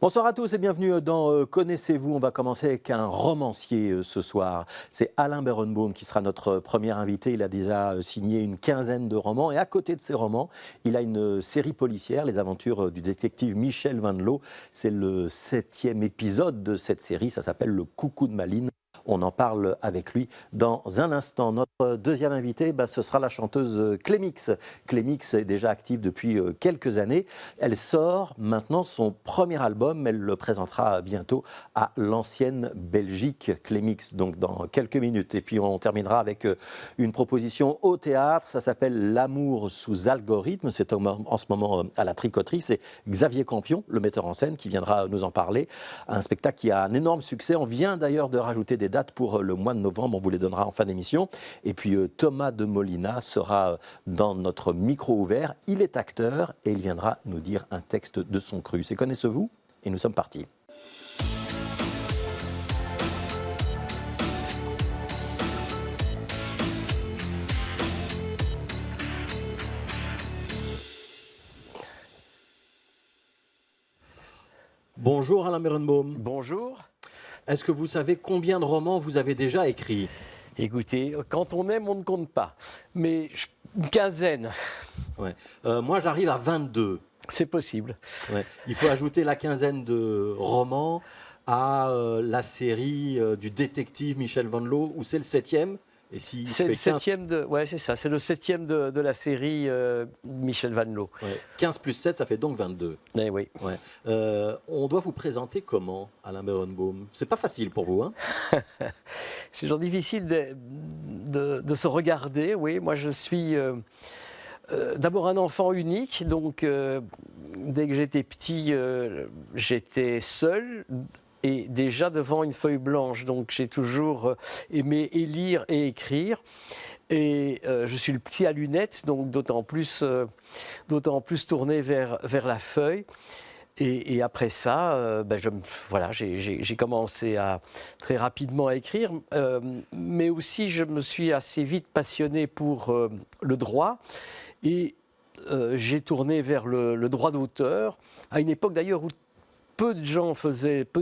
Bonsoir à tous et bienvenue dans Connaissez-vous. On va commencer avec un romancier ce soir. C'est Alain Berenbaum qui sera notre premier invité. Il a déjà signé une quinzaine de romans et à côté de ces romans, il a une série policière, Les aventures du détective Michel Van Loo. C'est le 7e épisode de cette série, ça s'appelle Le Coucou de Malines. On en parle avec lui dans un instant. Notre deuxième invité, ce sera la chanteuse Clémix. Clémix est déjà active depuis quelques années. Elle sort maintenant son premier album. Elle le présentera bientôt à l'ancienne Belgique. Clémix, donc dans quelques minutes. Et puis on terminera avec une proposition au théâtre. Ça s'appelle L'amour sous algorithme. C'est en ce moment à la Tricoterie. C'est Xavier Campion, le metteur en scène, qui viendra nous en parler. Un spectacle qui a un énorme succès. On vient d'ailleurs de rajouter des dates pour le mois de novembre, on vous les donnera en fin d'émission. Et puis Thomas de Molina sera dans notre micro ouvert. Il est acteur et il viendra nous dire un texte de son cru. C'est Connaissez-vous ? Et nous sommes partis. Bonjour Alain Berenbaum. Bonjour. Est-ce que vous savez combien de romans vous avez déjà écrits ? Écoutez, quand on aime, on ne compte pas. Mais une quinzaine. Ouais. Moi, j'arrive à 22. C'est possible. Ouais. Il faut ajouter la quinzaine de romans à la série du détective Michel Van Loo, où c'est le 7e. Et si c'est le 7e de... Ouais, c'est ça. C'est le 7e de la série Michel Van Loo. Ouais. 15 plus 7, ça fait donc 22. Eh oui. Ouais. On doit vous présenter comment, Alain Berenbaum ? C'est pas facile pour vous, hein ? C'est toujours difficile de se regarder. Oui, moi je suis d'abord un enfant unique. Donc dès que j'étais petit, j'étais seul. Et déjà devant une feuille blanche, donc j'ai toujours aimé et lire et écrire. Et je suis le petit à lunettes, donc d'autant plus tourné vers la feuille. Et après ça, j'ai commencé très rapidement à écrire, mais aussi je me suis assez vite passionné pour le droit. Et j'ai tourné vers le droit d'auteur, à une époque d'ailleurs où peu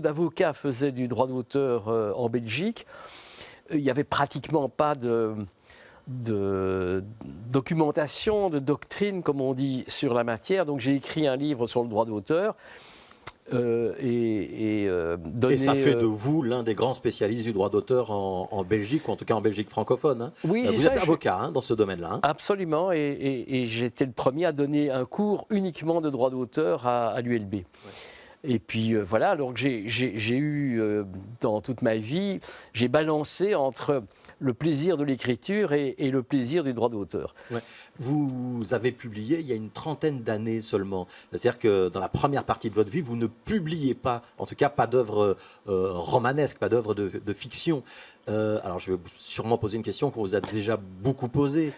d'avocats faisaient du droit d'auteur en Belgique. Il n'y avait pratiquement pas de documentation, de doctrine, comme on dit, sur la matière. Donc j'ai écrit un livre sur le droit d'auteur. Et ça fait de vous l'un des grands spécialistes du droit d'auteur en Belgique, ou en tout cas en Belgique francophone. Hein. Oui, vous êtes avocat dans ce domaine-là. Hein. Absolument, et j'étais le premier à donner un cours uniquement de droit d'auteur à l'ULB. Ouais. Et puis voilà, donc j'ai eu, dans toute ma vie, j'ai balancé entre le plaisir de l'écriture et le plaisir du droit d'auteur. Ouais. Vous avez publié il y a une trentaine d'années seulement. C'est-à-dire que dans la première partie de votre vie, vous ne publiez pas, en tout cas pas d'œuvre romanesque, pas d'œuvre de fiction. Alors je vais sûrement poser une question qu'on vous a déjà beaucoup posée.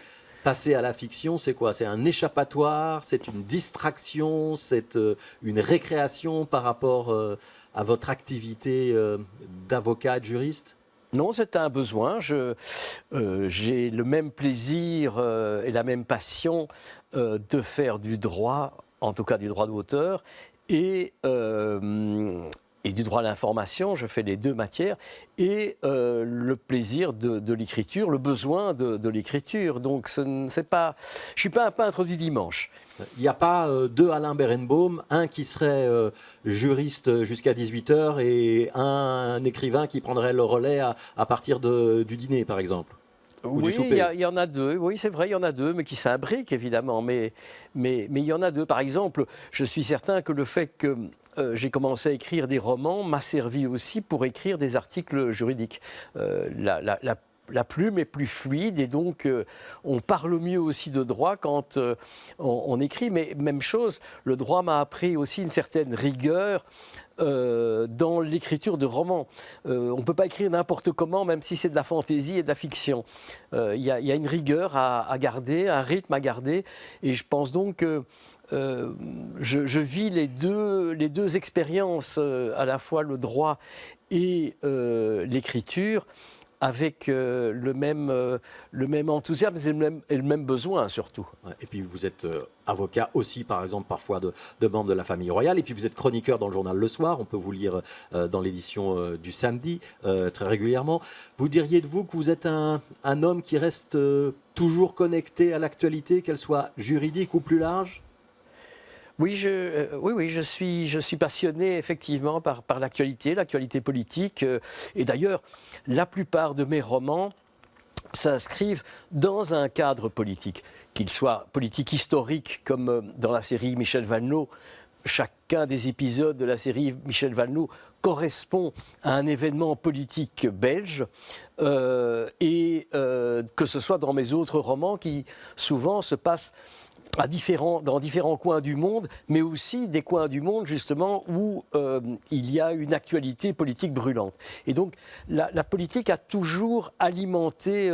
Passer à la fiction, c'est quoi ? C'est un échappatoire, c'est une distraction, c'est une récréation par rapport à votre activité d'avocat, de juriste ? Non, c'est un besoin. J'ai le même plaisir et la même passion de faire du droit, en tout cas du droit d'auteur, et du droit à l'information. Je fais les deux matières, et le plaisir de l'écriture, le besoin de l'écriture. Donc je ne suis pas un peintre du dimanche. Il n'y a pas deux Alain Berenbaum, un qui serait juriste jusqu'à 18h et un écrivain qui prendrait le relais à partir du dîner, par exemple. Oui, il y en a deux. Oui, c'est vrai, il y en a deux, mais qui s'imbriquent évidemment. Mais il y en a deux. Par exemple, je suis certain que le fait que j'ai commencé à écrire des romans m'a servi aussi pour écrire des articles juridiques. La plume est plus fluide et donc on parle mieux aussi de droit quand on écrit. Mais même chose, le droit m'a appris aussi une certaine rigueur dans l'écriture de romans. On ne peut pas écrire n'importe comment, même si c'est de la fantaisie et de la fiction. Il y a une rigueur à garder, un rythme à garder, et je pense donc que je vis les deux expériences, à la fois le droit et l'écriture, avec le même enthousiasme et le même besoin surtout. Ouais, et puis vous êtes avocat aussi, par exemple, parfois de membres de la famille royale. Et puis vous êtes chroniqueur dans le journal Le Soir. On peut vous lire dans l'édition du samedi très régulièrement. Vous diriez de vous que vous êtes un homme qui reste toujours connecté à l'actualité, qu'elle soit juridique ou plus large? Oui, je suis passionné effectivement par l'actualité politique. Et d'ailleurs, la plupart de mes romans s'inscrivent dans un cadre politique, qu'il soit politique historique, comme dans la série Michel Vanloo. Chacun des épisodes de la série Michel Vanloo correspond à un événement politique belge, et que ce soit dans mes autres romans qui souvent se passent dans différents coins du monde, mais aussi des coins du monde justement où il y a une actualité politique brûlante. Et donc la politique a toujours alimenté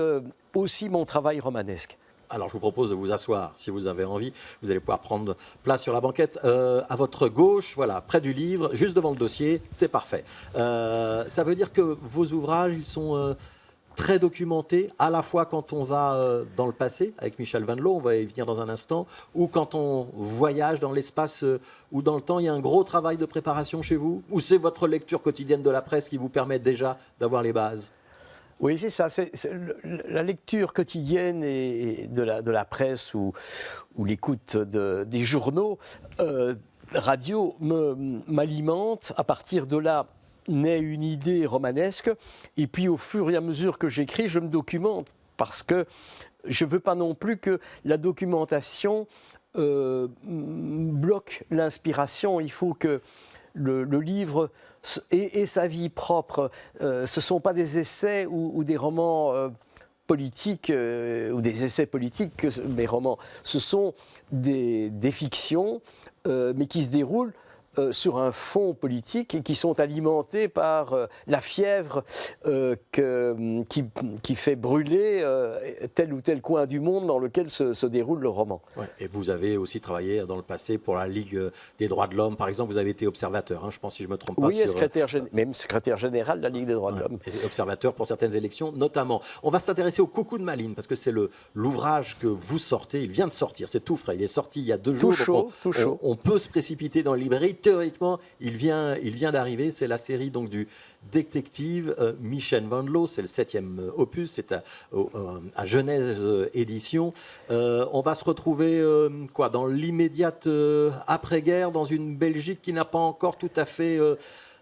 aussi mon travail romanesque. Alors, je vous propose de vous asseoir, si vous avez envie. Vous allez pouvoir prendre place sur la banquette. À votre gauche, voilà, près du livre, juste devant le dossier, c'est parfait. Ça veut dire que vos ouvrages, ils sont très documentés, à la fois quand on va dans le passé, avec Michel Vanloo, on va y venir dans un instant, ou quand on voyage dans l'espace ou dans le temps. Il y a un gros travail de préparation chez vous, ou c'est votre lecture quotidienne de la presse qui vous permet déjà d'avoir les bases? Oui, c'est ça. La lecture quotidienne de la presse ou l'écoute des journaux radio m'alimente. À partir de là, naît une idée romanesque. Et puis, au fur et à mesure que j'écris, je me documente. Parce que je ne veux pas non plus que la documentation bloque l'inspiration. Il faut que le livre et sa vie propre. Ce ne sont pas des essais ou des romans politiques ou des essais politiques, mes romans. Ce sont des fictions, mais qui se déroulent sur un fond politique et qui sont alimentés par la fièvre qui fait brûler tel ou tel coin du monde dans lequel se déroule le roman. Ouais. Et vous avez aussi travaillé dans le passé pour la Ligue des droits de l'homme, par exemple. Vous avez été observateur, hein, je pense, si je ne me trompe pas. Oui, même secrétaire général de la Ligue des droits de l'homme. Et observateur pour certaines élections, notamment. On va s'intéresser au Coucou de Malines, parce que c'est l'ouvrage que vous sortez. Il vient de sortir, c'est tout frais. Il est sorti il y a 2 jours. Tout chaud. On peut se précipiter dans les librairies. Théoriquement, il vient d'arriver. C'est la série donc du détective Michel Vanloo. C'est le 7e opus. C'est à Genèse Édition. On va se retrouver dans l'immédiate après-guerre, dans une Belgique qui n'a pas encore tout à fait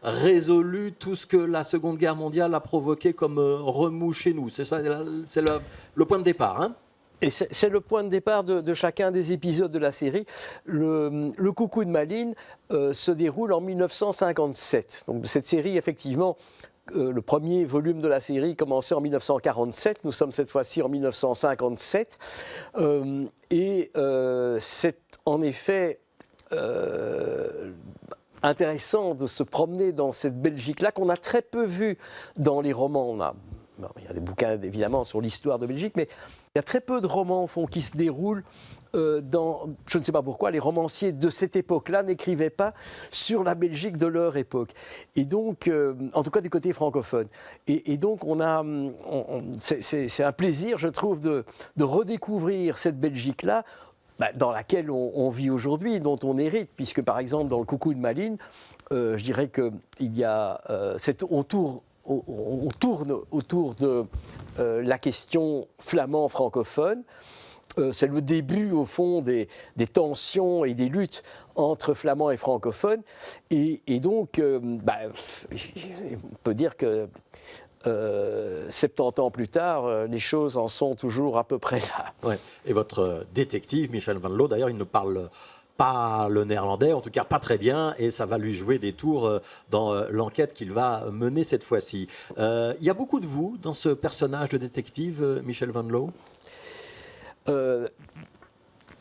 résolu tout ce que la Seconde Guerre mondiale a provoqué comme remous chez nous. C'est ça, c'est le point de départ, hein? Et c'est le point de départ de chacun des épisodes de la série. Le Coucou de Malines se déroule en 1957. Donc cette série, effectivement, le premier volume de la série commençait en 1947. Nous sommes cette fois-ci en 1957. C'est en effet intéressant de se promener dans cette Belgique-là qu'on a très peu vue dans les romans. Il y a des bouquins évidemment sur l'histoire de Belgique, mais il y a très peu de romans au fond qui se déroulent je ne sais pas pourquoi, les romanciers de cette époque-là n'écrivaient pas sur la Belgique de leur époque. Et donc, en tout cas du côté francophone. Et donc, c'est un plaisir, je trouve, de redécouvrir cette Belgique-là, dans laquelle on vit aujourd'hui, dont on hérite, puisque par exemple, dans le Coucou de Malines, je dirais qu'il y a on tourne autour de la question flamand francophone. C'est le début, au fond, des tensions et des luttes entre flamands et francophones. Et donc, on peut dire que 70 ans plus tard, les choses en sont toujours à peu près là. Ouais. Et votre détective, Michel Vanloo, d'ailleurs, il ne parle pas le néerlandais, en tout cas pas très bien, et ça va lui jouer des tours dans l'enquête qu'il va mener cette fois-ci. Il y a beaucoup de vous dans ce personnage de détective, Michel Vanloo?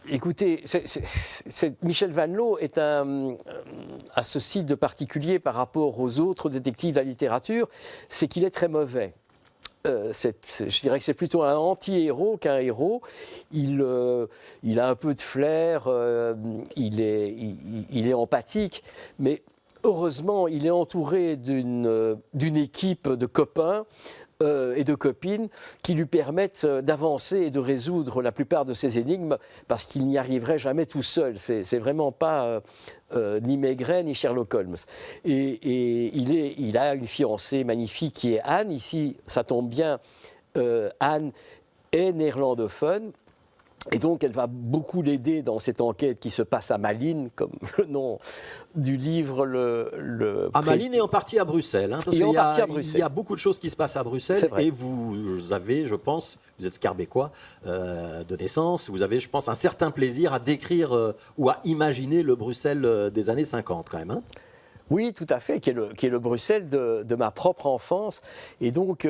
Écoutez, Michel Vanloo a ceci de particulier par rapport aux autres détectives de la littérature, c'est qu'il est très mauvais. Je dirais que c'est plutôt un anti-héros qu'un héros. Il a un peu de flair, il est empathique, mais heureusement, il est entouré d'une équipe de copains et de copines qui lui permettent d'avancer et de résoudre la plupart de ses énigmes parce qu'il n'y arriverait jamais tout seul. C'est vraiment pas ni Maigret ni Sherlock Holmes. Et il a une fiancée magnifique qui est Anne. Ici, ça tombe bien, Anne est néerlandophone. Et donc, elle va beaucoup l'aider dans cette enquête qui se passe à Malines, comme le nom du livre à Malines et en partie à Bruxelles. Parce et en partie à Bruxelles. Il y a beaucoup de choses qui se passent à Bruxelles. Et vous avez, je pense, vous êtes scarbécois de naissance, vous avez, je pense, un certain plaisir à décrire ou à imaginer le Bruxelles des années 50 quand même. Oui, tout à fait, qui est le Bruxelles de ma propre enfance. Et donc,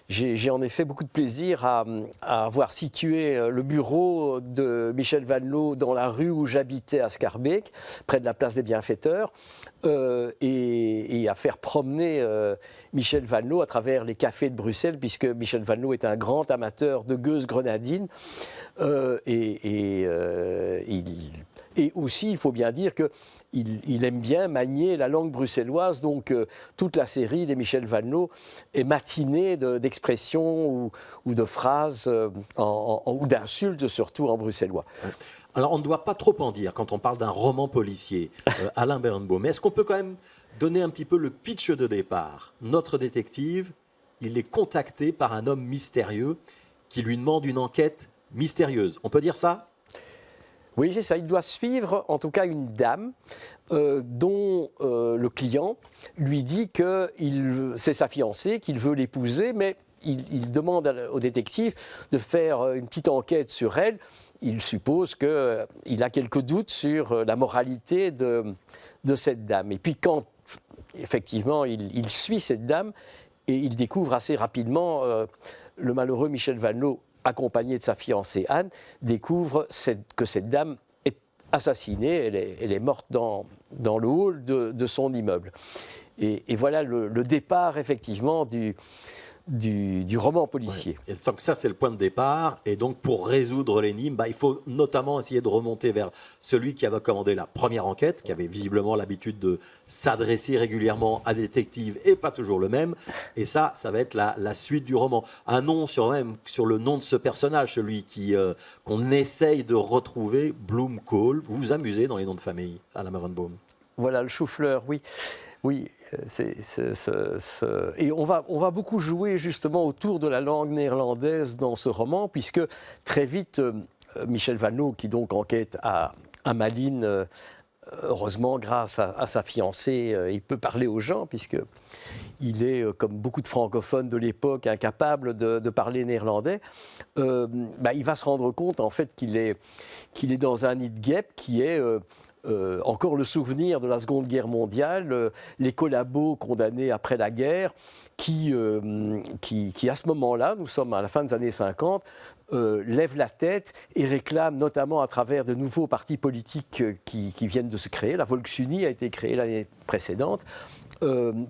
j'ai en effet beaucoup de plaisir à avoir situé le bureau de Michel Vanloo dans la rue où j'habitais à Schaerbeek, près de la place des Bienfaiteurs, et à faire promener Michel Vanloo à travers les cafés de Bruxelles, puisque Michel Vanloo est un grand amateur de gueuses grenadines. Et aussi, il faut bien dire qu'il aime bien manier la langue bruxelloise, donc toute la série des Michel Vanloo est matinée d'expressions ou de phrases ou d'insultes, surtout en bruxellois. Alors, on ne doit pas trop en dire quand on parle d'un roman policier, Alain Berenbaum. Mais est-ce qu'on peut quand même donner un petit peu le pitch de départ? Notre détective, il est contacté par un homme mystérieux qui lui demande une enquête mystérieuse. On peut dire ça? Oui, c'est ça. Il doit suivre, en tout cas, une dame dont le client lui dit que c'est sa fiancée, qu'il veut l'épouser, mais il demande au détective de faire une petite enquête sur elle. Il suppose qu'il a quelques doutes sur la moralité de cette dame. Et puis quand, effectivement, il suit cette dame, et il découvre assez rapidement le malheureux Michel Vanloo, accompagné de sa fiancée Anne, découvre que cette dame est assassinée, elle est morte dans le hall de son immeuble. Et voilà le départ, effectivement, du roman policier. Ouais. Et donc ça, c'est le point de départ. Et donc, pour résoudre l'énigme, il faut notamment essayer de remonter vers celui qui avait commandé la première enquête, qui avait visiblement l'habitude de s'adresser régulièrement à des détectives et pas toujours le même. Et ça va être la suite du roman. Un nom sur le nom de ce personnage, celui qu'on essaye de retrouver, Blumkohl. Vous vous amusez dans les noms de famille, Alain Berenbaum. Voilà, le chou-fleur, oui. Oui, et on va beaucoup jouer justement autour de la langue néerlandaise dans ce roman, puisque très vite, Michel Vanloo, qui donc enquête à Malines, heureusement, grâce à sa fiancée, il peut parler aux gens, puisqu'il est, comme beaucoup de francophones de l'époque, incapable de parler néerlandais. Il va se rendre compte, en fait, qu'il est dans un nid de guêpes qui est... encore le souvenir de la Seconde Guerre mondiale, les collabos condamnés après la guerre, qui à ce moment-là, nous sommes à la fin des années 50, lèvent la tête et réclament, notamment à travers de nouveaux partis politiques qui viennent de se créer, la Volksuni a été créée l'année précédente,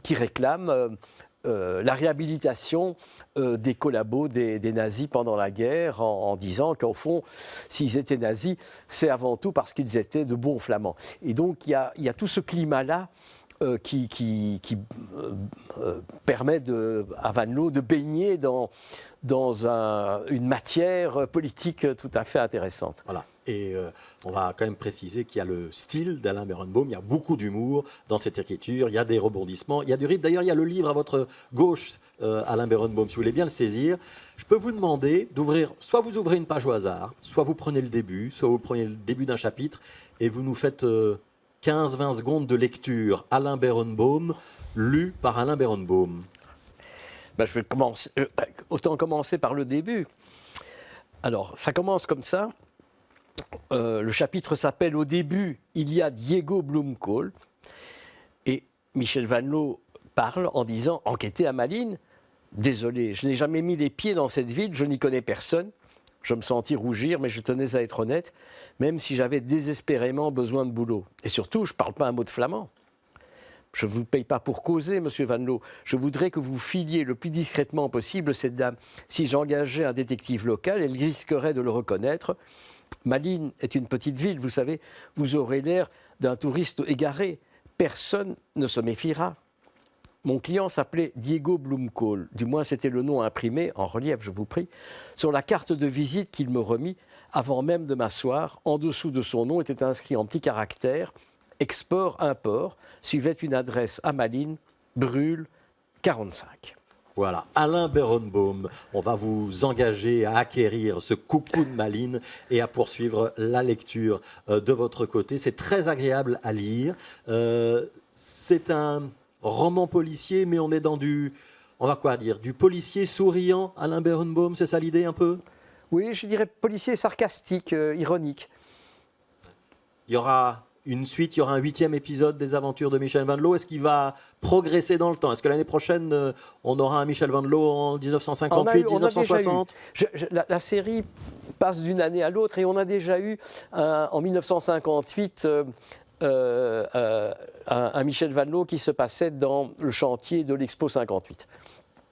qui réclament la réhabilitation des collabos des nazis pendant la guerre en disant qu'au fond, s'ils étaient nazis, c'est avant tout parce qu'ils étaient de bons flamands. Et donc il y a tout ce climat-là qui permet à Vanloo de baigner dans une matière politique tout à fait intéressante. Voilà. Et on va quand même préciser qu'il y a le style d'Alain Berenbaum, il y a beaucoup d'humour dans cette écriture, il y a des rebondissements, il y a du rythme. D'ailleurs, il y a le livre à votre gauche, Alain Berenbaum, si vous voulez bien le saisir. Je peux vous demander d'ouvrir, soit vous ouvrez une page au hasard, soit vous prenez le début, soit vous prenez le début d'un chapitre et vous nous faites 15-20 secondes de lecture. Alain Berenbaum, lu par Alain Berenbaum. Je vais commencer, autant commencer par le début. Alors, ça commence comme ça. Le chapitre s'appelle « Au début, il y a Diego Blumkohl » et Michel Vanloo parle en disant « Enquêter à Malines ? Désolé, je n'ai jamais mis les pieds dans cette ville, je n'y connais personne. Je me sentis rougir, mais je tenais à être honnête, même si j'avais désespérément besoin de boulot. Et surtout, je ne parle pas un mot de flamand. Je ne vous paye pas pour causer, monsieur Vanloo. Je voudrais que vous filiez le plus discrètement possible cette dame. Si j'engageais un détective local, elle risquerait de le reconnaître. Malines est une petite ville, vous savez. Vous aurez l'air d'un touriste égaré. Personne ne se méfiera. Mon client s'appelait Diego Blumkohl, du moins c'était le nom imprimé, en relief je vous prie, sur la carte de visite qu'il me remit avant même de m'asseoir. En dessous de son nom était inscrit en petits caractères « Export-import », suivait une adresse à Malines, Brûle, 45. Voilà, Alain Berenbaum, on va vous engager à acquérir ce coucou de Malines et à poursuivre la lecture de votre côté. C'est très agréable à lire. C'est un roman policier, mais on est dans du policier souriant, Alain Berenbaum, c'est ça l'idée un peu? Oui, je dirais policier sarcastique, ironique. Il y aura une suite, il y aura un 8e épisode des aventures de Michel Van Loo. Est-ce qu'il va progresser dans le temps? Est-ce que l'année prochaine, on aura un Michel Van Loo en 1958, 1960? La série passe d'une année à l'autre et on a déjà eu en 1958 un Michel Van Loo qui se passait dans le chantier de l'Expo 58,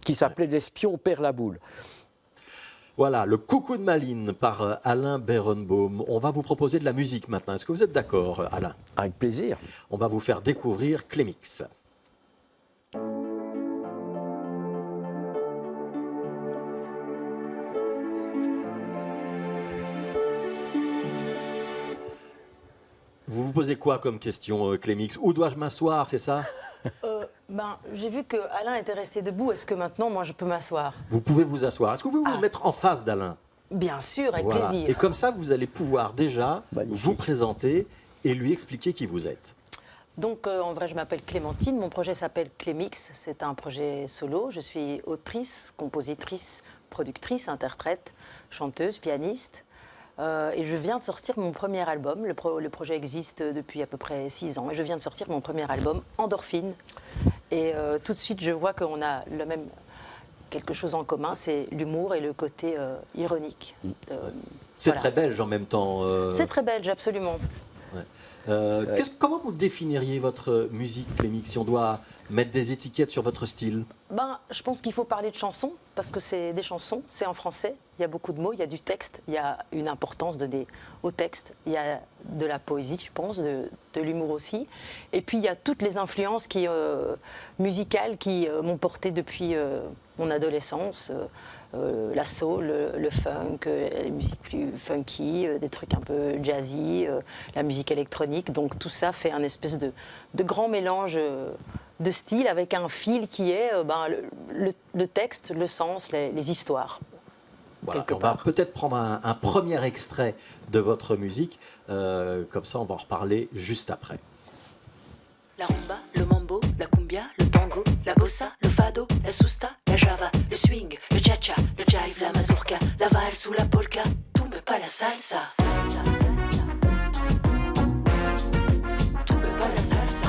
qui s'appelait L'espion perd la boule. Voilà, le coucou de Malines par Alain Berenbaum. On va vous proposer de la musique maintenant. Est-ce que vous êtes d'accord, Alain? Avec plaisir. On va vous faire découvrir Clémix. Vous vous posez quoi comme question, Clémix? Où dois-je m'asseoir, c'est ça? J'ai vu que Alain était resté debout. Est-ce que maintenant, moi, je peux m'asseoir? Vous pouvez vous asseoir. Est-ce que vous pouvez vous mettre en face d'Alain? Bien sûr, avec Voilà. plaisir. Et comme ça, vous allez pouvoir déjà vous présenter et lui expliquer qui vous êtes. Donc, en vrai, je m'appelle Clémentine. Mon projet s'appelle Clémix. C'est un projet solo. Je suis autrice, compositrice, productrice, interprète, chanteuse, pianiste. Et je viens de sortir mon premier album. Le projet existe depuis à peu près 6 ans. Et je viens de sortir mon premier album, Endorphine. Et tout de suite, je vois qu'on a quelque chose en commun, c'est l'humour et le côté ironique. C'est voilà. très belge en même temps. C'est très belge, absolument. Ouais. Comment vous définiriez votre musique, Clémix, si on doit mettre des étiquettes sur votre style? Je pense qu'il faut parler de chansons, parce que c'est des chansons, c'est en français, il y a beaucoup de mots, il y a du texte, il y a une importance donnée au texte, il y a de la poésie, je pense, de l'humour aussi. Et puis il y a toutes les influences musicales qui m'ont porté depuis mon adolescence. La soul, le funk, les musiques plus funky, des trucs un peu jazzy, la musique électronique. Donc tout ça fait un espèce de grand mélange de styles avec un fil qui est le texte, le sens, les histoires. Voilà, on va peut-être prendre un premier extrait de votre musique, comme ça on va en reparler juste après. La rumba, le mambo, la cumbia, le tango, la bossa, le fado, la susta, la java, le swing, le cha-cha, le jive, la mazurka, la valse ou la polka, tout mais pas la salsa. Tout mais pas la salsa.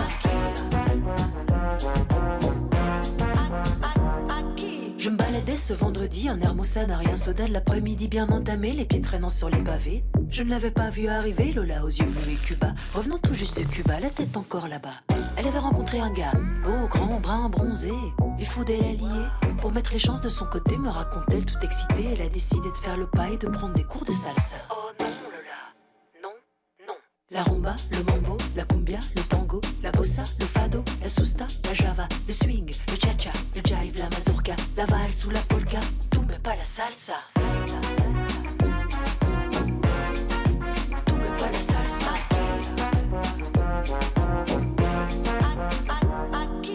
Je me baladais ce vendredi en Hermosa, rien soda, l'après-midi bien entamé, les pieds traînant sur les pavés. Je ne l'avais pas vu arriver, Lola aux yeux bleus et Cuba, revenant tout juste de Cuba, la tête encore là-bas. Elle avait rencontré un gars, beau, grand, brun, bronzé. Il faudrait la lier. Pour mettre les chances de son côté, me raconte-t-elle tout excitée. Elle a décidé de faire le pas et de prendre des cours de salsa. Oh non, Lola, non, non. La rumba, le mambo, la cumbia, le tango, la bossa, le fado, la susta, la java, le swing, le cha-cha, le jive, la mazurka, la valse ou la polka, tout mais pas la salsa. Tout mais pas la salsa.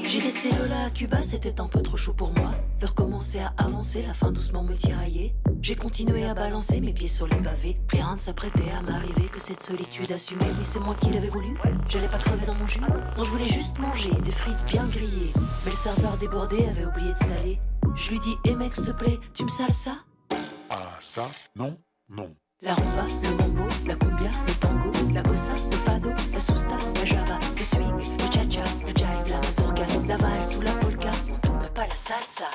J'ai laissé Lola à Cuba, c'était un peu trop chaud pour moi. De recommencer à avancer, la fin doucement me tiraillait. J'ai continué à balancer mes pieds sur les pavés. Rien ne s'apprêtait à m'arriver que cette solitude assumée. Oui, c'est moi qui l'avais voulu. J'allais pas crever dans mon jus. Non, je voulais juste manger des frites bien grillées. Mais le serveur débordé avait oublié de saler. Je lui dis, eh mec, s'il te plaît, tu me sales ça? Ah, ça, non, non. La rumba, le mambo, la cumbia, le tango, la bossa, le fado, la susta, la java, le swing, le cha-cha, le jive, la mazurka, la valse ou la polka, tout mais pas la salsa.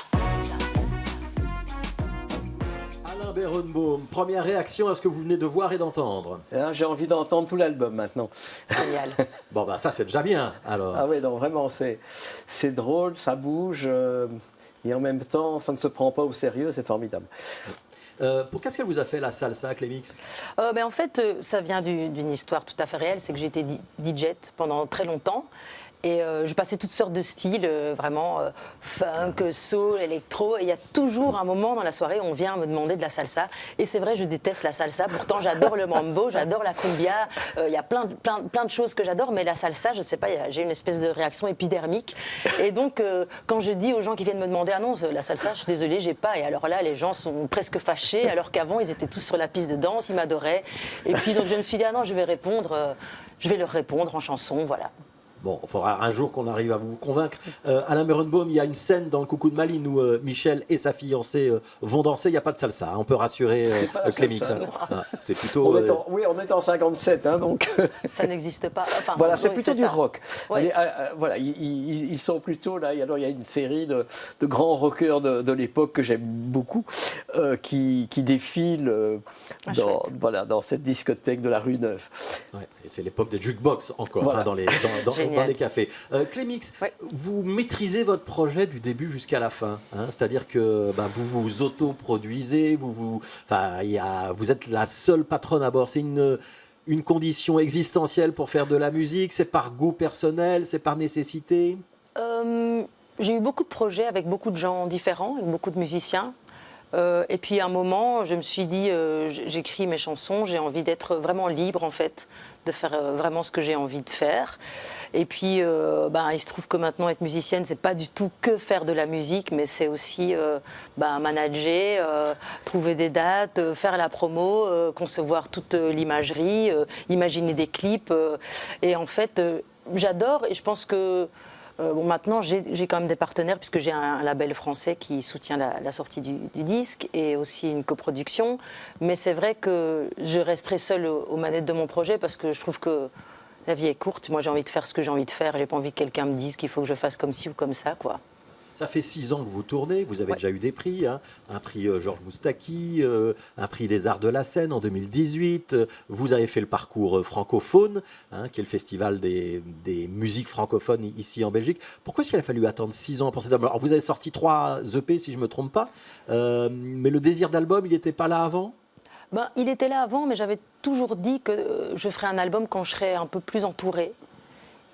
Alain Berenbaum, première réaction à ce que vous venez de voir et d'entendre? J'ai envie d'entendre tout l'album maintenant. Génial. Bon, ça c'est déjà bien, alors. Ah oui, non, vraiment, c'est drôle, ça bouge, et en même temps, ça ne se prend pas au sérieux, c'est formidable. Qu'est-ce qu'elle vous a fait la salsa, Clémix? En fait, ça vient d'une histoire tout à fait réelle. C'est que j'ai été DJ pendant très longtemps. Et je passais toutes sortes de styles, vraiment funk, soul, électro. Et il y a toujours un moment dans la soirée où on vient me demander de la salsa. Et c'est vrai, je déteste la salsa. Pourtant, j'adore le mambo, j'adore la cumbia. Il y a plein de choses que j'adore. Mais la salsa, je ne sais pas, j'ai une espèce de réaction épidermique. Et donc, quand je dis aux gens qui viennent me demander « Ah non, la salsa, je suis désolée, j'ai pas ». Et alors là, les gens sont presque fâchés. Alors qu'avant, ils étaient tous sur la piste de danse, ils m'adoraient. Et puis, donc, je me suis dit « Ah non, je vais leur répondre en chanson, voilà ». Bon, il faudra un jour qu'on arrive à vous convaincre. Alain Berenbaum, il y a une scène dans le Coucou de Malines où Michel et sa fiancée vont danser. Il n'y a pas de salsa, hein. On peut rassurer Clémix. Hein. C'est plutôt. Oui, on est en 57, hein, donc. Ça n'existe pas. Enfin, voilà, c'est plutôt du ça. rock. Ouais. Voilà, ils sont plutôt là. Alors, il y a une série de grands rockers de l'époque que j'aime beaucoup qui défilent dans cette discothèque de la rue Neuve. Ouais, c'est l'époque des jukebox encore, voilà. Hein, dans les cafés. Clémix, ouais. Vous maîtrisez votre projet du début jusqu'à la fin. Hein, c'est-à-dire que vous vous autoproduisez, vous êtes la seule patronne à bord. C'est une condition existentielle pour faire de la musique. C'est par goût personnel, c'est par nécessité. J'ai eu beaucoup de projets avec beaucoup de gens différents, avec beaucoup de musiciens. Et puis à un moment, je me suis dit, j'écris mes chansons, j'ai envie d'être vraiment libre en fait, de faire vraiment ce que j'ai envie de faire. Et puis, il se trouve que maintenant être musicienne, c'est pas du tout que faire de la musique, mais c'est aussi manager, trouver des dates, faire la promo, concevoir toute l'imagerie, imaginer des clips. Et en fait, j'adore et je pense que maintenant, j'ai quand même des partenaires puisque j'ai un label français qui soutient la sortie du disque et aussi une coproduction. Mais c'est vrai que je resterai seule aux manettes de mon projet parce que je trouve que la vie est courte. Moi, j'ai envie de faire ce que j'ai envie de faire. J'ai pas envie que quelqu'un me dise qu'il faut que je fasse comme ci ou comme ça, quoi. Ça fait 6 ans que vous tournez, vous avez déjà eu des prix, hein. Un prix Georges Moustaki, un prix des Arts de la Seine en 2018, vous avez fait le parcours francophone, hein, qui est le festival des musiques francophones ici en Belgique. Pourquoi est-ce qu'il a fallu attendre 6 ans pour cet album? Alors vous avez sorti 3 EP si je ne me trompe pas, mais le désir d'album, il n'était pas là avant? Il était là avant, mais j'avais toujours dit que je ferais un album quand je serais un peu plus entourée.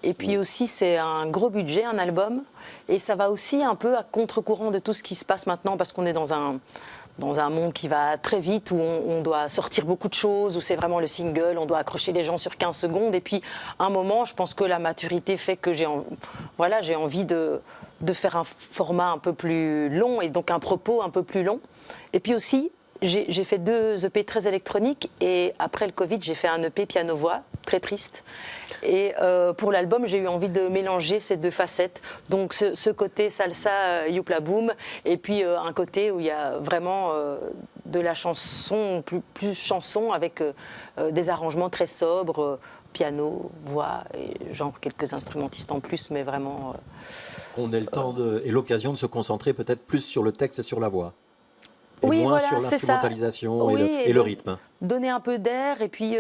Et puis aussi, c'est un gros budget, un album. Et ça va aussi un peu à contre-courant de tout ce qui se passe maintenant, parce qu'on est dans un monde qui va très vite, où on doit sortir beaucoup de choses, où c'est vraiment le single, on doit accrocher les gens sur 15 secondes. Et puis, à un moment, je pense que la maturité fait que j'ai envie de faire un format un peu plus long, et donc un propos un peu plus long. Et puis aussi, j'ai fait 2 EP très électroniques et après le Covid, j'ai fait un EP piano-voix, très triste. Et pour l'album, j'ai eu envie de mélanger ces 2 facettes. Donc ce côté salsa, youpla boom, et puis un côté où il y a vraiment de la chanson, plus chanson, avec des arrangements très sobres, piano, voix, et genre quelques instrumentistes en plus, mais vraiment... On ait le temps et l'occasion de se concentrer peut-être plus sur le texte et sur la voix. Et oui, moins voilà, sur l'instrumentalisation et le rythme. Donner un peu d'air et puis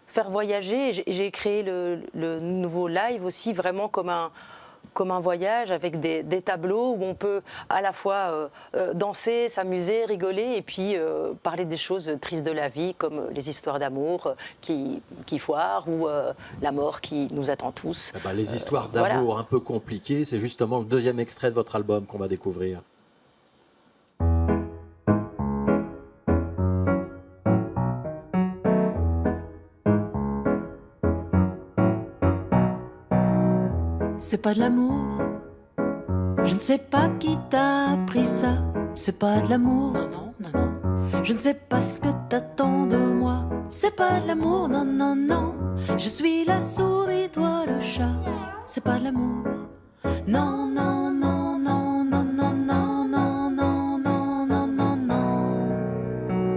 faire voyager. J'ai créé le nouveau live aussi vraiment comme un voyage avec des tableaux où on peut à la fois danser, s'amuser, rigoler et puis parler des choses tristes de la vie comme les histoires d'amour qui foirent ou la mort qui nous attend tous. Les histoires d'amour un peu compliquées, c'est justement le 2e extrait de votre album qu'on va découvrir. C'est pas de l'amour. Je ne sais pas qui t'a appris ça. C'est pas de l'amour. Non, non, non, non. Je ne sais pas ce que t'attends de moi. C'est pas de l'amour. Non, non, non. Je suis la souris, toi le chat. C'est pas de l'amour. Non, non, non, non, non, non, non, non, non, non, non, non, non.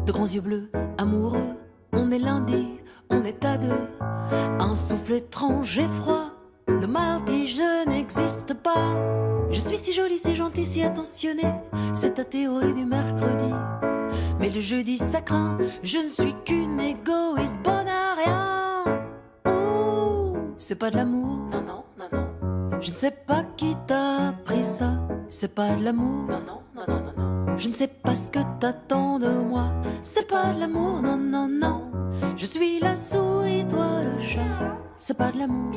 De grands yeux bleus, amoureux. On est lundi, on est à 2. Un souffle étrange et froid. Le mardi, je n'existe pas. Je suis si jolie, si gentille, si attentionnée. C'est ta théorie du mercredi. Mais le jeudi, ça craint. Je ne suis qu'une égoïste bonne à rien. Ouh, c'est pas de l'amour. Non, non, non, non. Je ne sais pas qui t'a appris ça. C'est pas de l'amour. Non, non, non, non, non, non. Je ne sais pas ce que t'attends de moi. C'est pas de l'amour. Non, non, non. Je suis la souris, toi le chat. C'est pas de l'amour.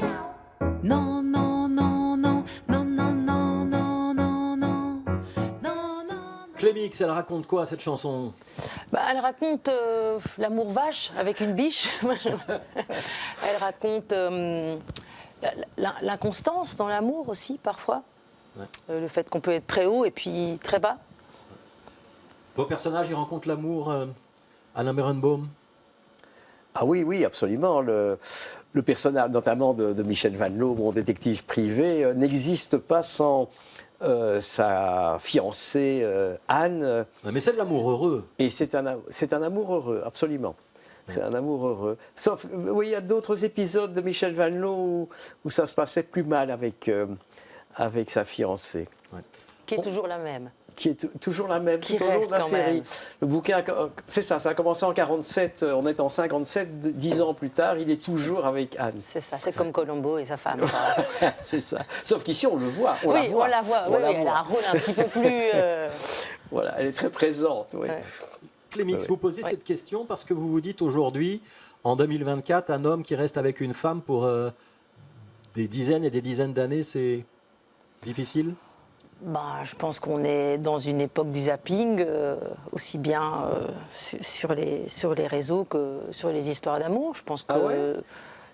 Non, non, non, non, non, non, non, non, non, non, non, non. Clémix, elle raconte quoi cette chanson? Bah, elle raconte l'amour vache avec une biche. Elle raconte l'inconstance dans l'amour aussi, parfois. Ouais. Le fait qu'on peut être très haut et puis très bas. Vos personnages, ils rencontrent l'amour, Alain Berenbaum? Ah oui, oui, absolument. Le personnage, notamment de Michel Van Loo, mon détective privé, n'existe pas sans sa fiancée Anne. Mais c'est de l'amour heureux. Et c'est un amour heureux, absolument. C'est un amour heureux. Sauf, oui, il y a d'autres épisodes de Michel Van Loo où ça se passait plus mal avec sa fiancée. Ouais. Qui est toujours la même. Qui est toujours la même, Qui tout au long reste de la quand série. même. Le bouquin, c'est ça, ça a commencé en 47, on est en 57, 10 ans plus tard, il est toujours avec Anne. C'est ça, c'est comme Colombo et sa femme. C'est ça. Sauf qu'ici, on le voit, On la voit. Oui, elle a un rôle un petit peu plus... Voilà, elle est très présente. Oui. Ouais. Clémix, Ouais. vous posez cette question parce que vous vous dites aujourd'hui, en 2024, un homme qui reste avec une femme pour des dizaines et des dizaines d'années, c'est difficile? Ben, je pense qu'on est dans une époque du zapping, aussi bien sur les réseaux que sur les histoires d'amour. Je pense que Ah ouais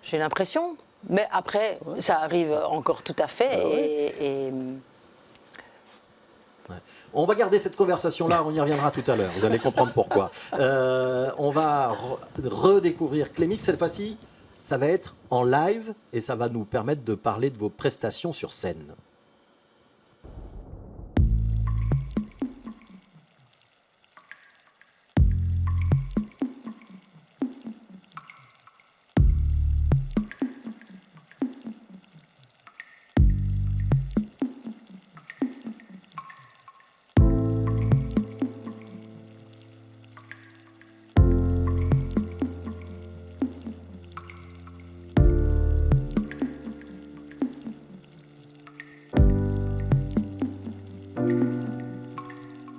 j'ai l'impression. Mais après, ça arrive encore tout à fait. Ah ouais. et Ouais. On va garder cette conversation-là, on y reviendra tout à l'heure, vous allez comprendre pourquoi. On va redécouvrir Clémix, cette fois-ci, ça va être en live et ça va nous permettre de parler de vos prestations sur scène.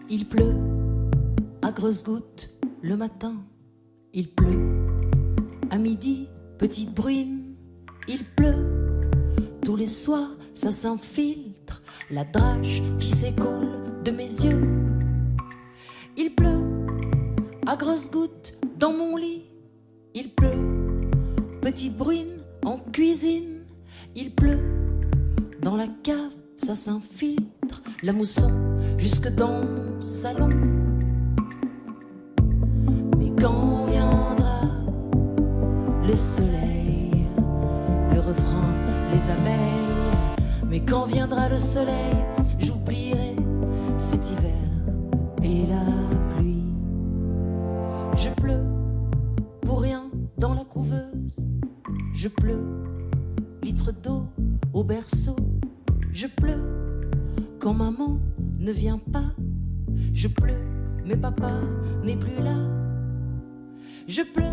Il pleut à grosses gouttes le matin. Il pleut à midi, petite bruine. Il pleut tous les soirs, ça s'infiltre. La drache qui s'écoule de mes yeux. Il pleut à grosses gouttes dans mon lit. Il pleut, petite bruine en cuisine. Il pleut dans la cave, ça s'infiltre. La mousson jusque dans mon salon. Mais quand viendra le soleil, le refrain, les abeilles. Mais quand viendra le soleil, j'oublierai cet hiver et la pluie. Je pleure pour rien dans la couveuse. Je pleure, litre d'eau au berceau. Je pleure quand maman ne vient pas. Je pleure, mais papa n'est plus là. Je pleure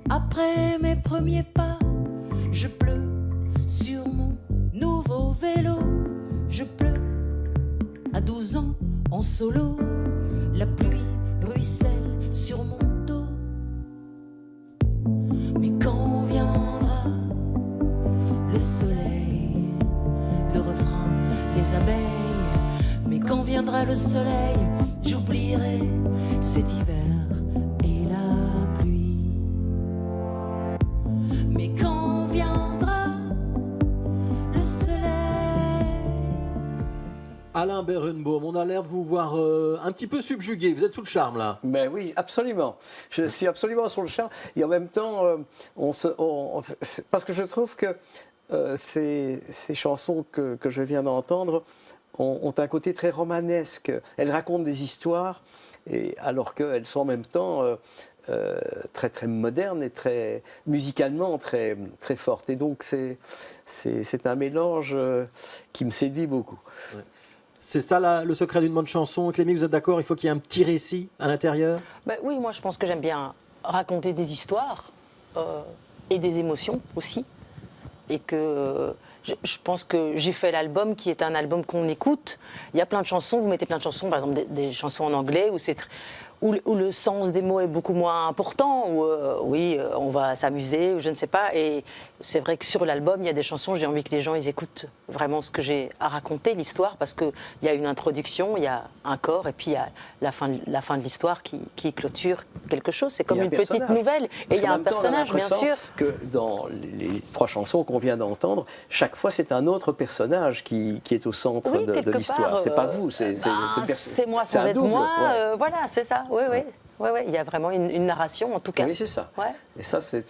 après mes premiers pas. Je pleure sur mon nouveau vélo. Je pleure à 12 ans en solo. La pluie ruisselle sur mon dos. Mais quand viendra le soleil, le refrain, les abeilles. Mais quand viendra le soleil, j'oublierai cet hiver et la pluie. Mais quand viendra le soleil. Alain Berenbaum, on a l'air de vous voir un petit peu subjugué, vous êtes sous le charme là. Ben oui, absolument. Je suis absolument sur le charme. Et en même temps, parce que je trouve que ces chansons que je viens d'entendre ont un côté très romanesque. Elles racontent des histoires, alors qu'elles sont en même temps très, très modernes et très musicalement très, très fortes. Et donc, c'est un mélange qui me séduit beaucoup. Ouais. C'est ça le secret d'une bonne chanson. Clémix, vous êtes d'accord? Il faut qu'il y ait un petit récit à l'intérieur? Ben oui, moi je pense que j'aime bien raconter des histoires et des émotions aussi. Et que je pense que j'ai fait l'album qui est un album qu'on écoute. Il y a plein de chansons, vous mettez plein de chansons, par exemple des chansons en anglais où le sens des mots est beaucoup moins important, où on va s'amuser, ou je ne sais pas. Et c'est vrai que sur l'album, il y a des chansons, j'ai envie que les gens ils écoutent vraiment ce que j'ai à raconter, l'histoire, parce qu'il y a une introduction, il y a un corps, et puis il y a la fin de l'histoire qui clôture quelque chose. C'est comme une petite nouvelle. Et il y a un personnage, bien sûr. Que dans les 3 chansons qu'on vient d'entendre, chaque fois c'est un autre personnage qui est au centre de l'histoire. C'est pas vous, c'est moi sans être double, moi. ouais. Voilà, c'est ça. Oui, oui. Ouais, il y a vraiment une narration, en tout cas. Oui, c'est ça. Ouais. Et ça, c'est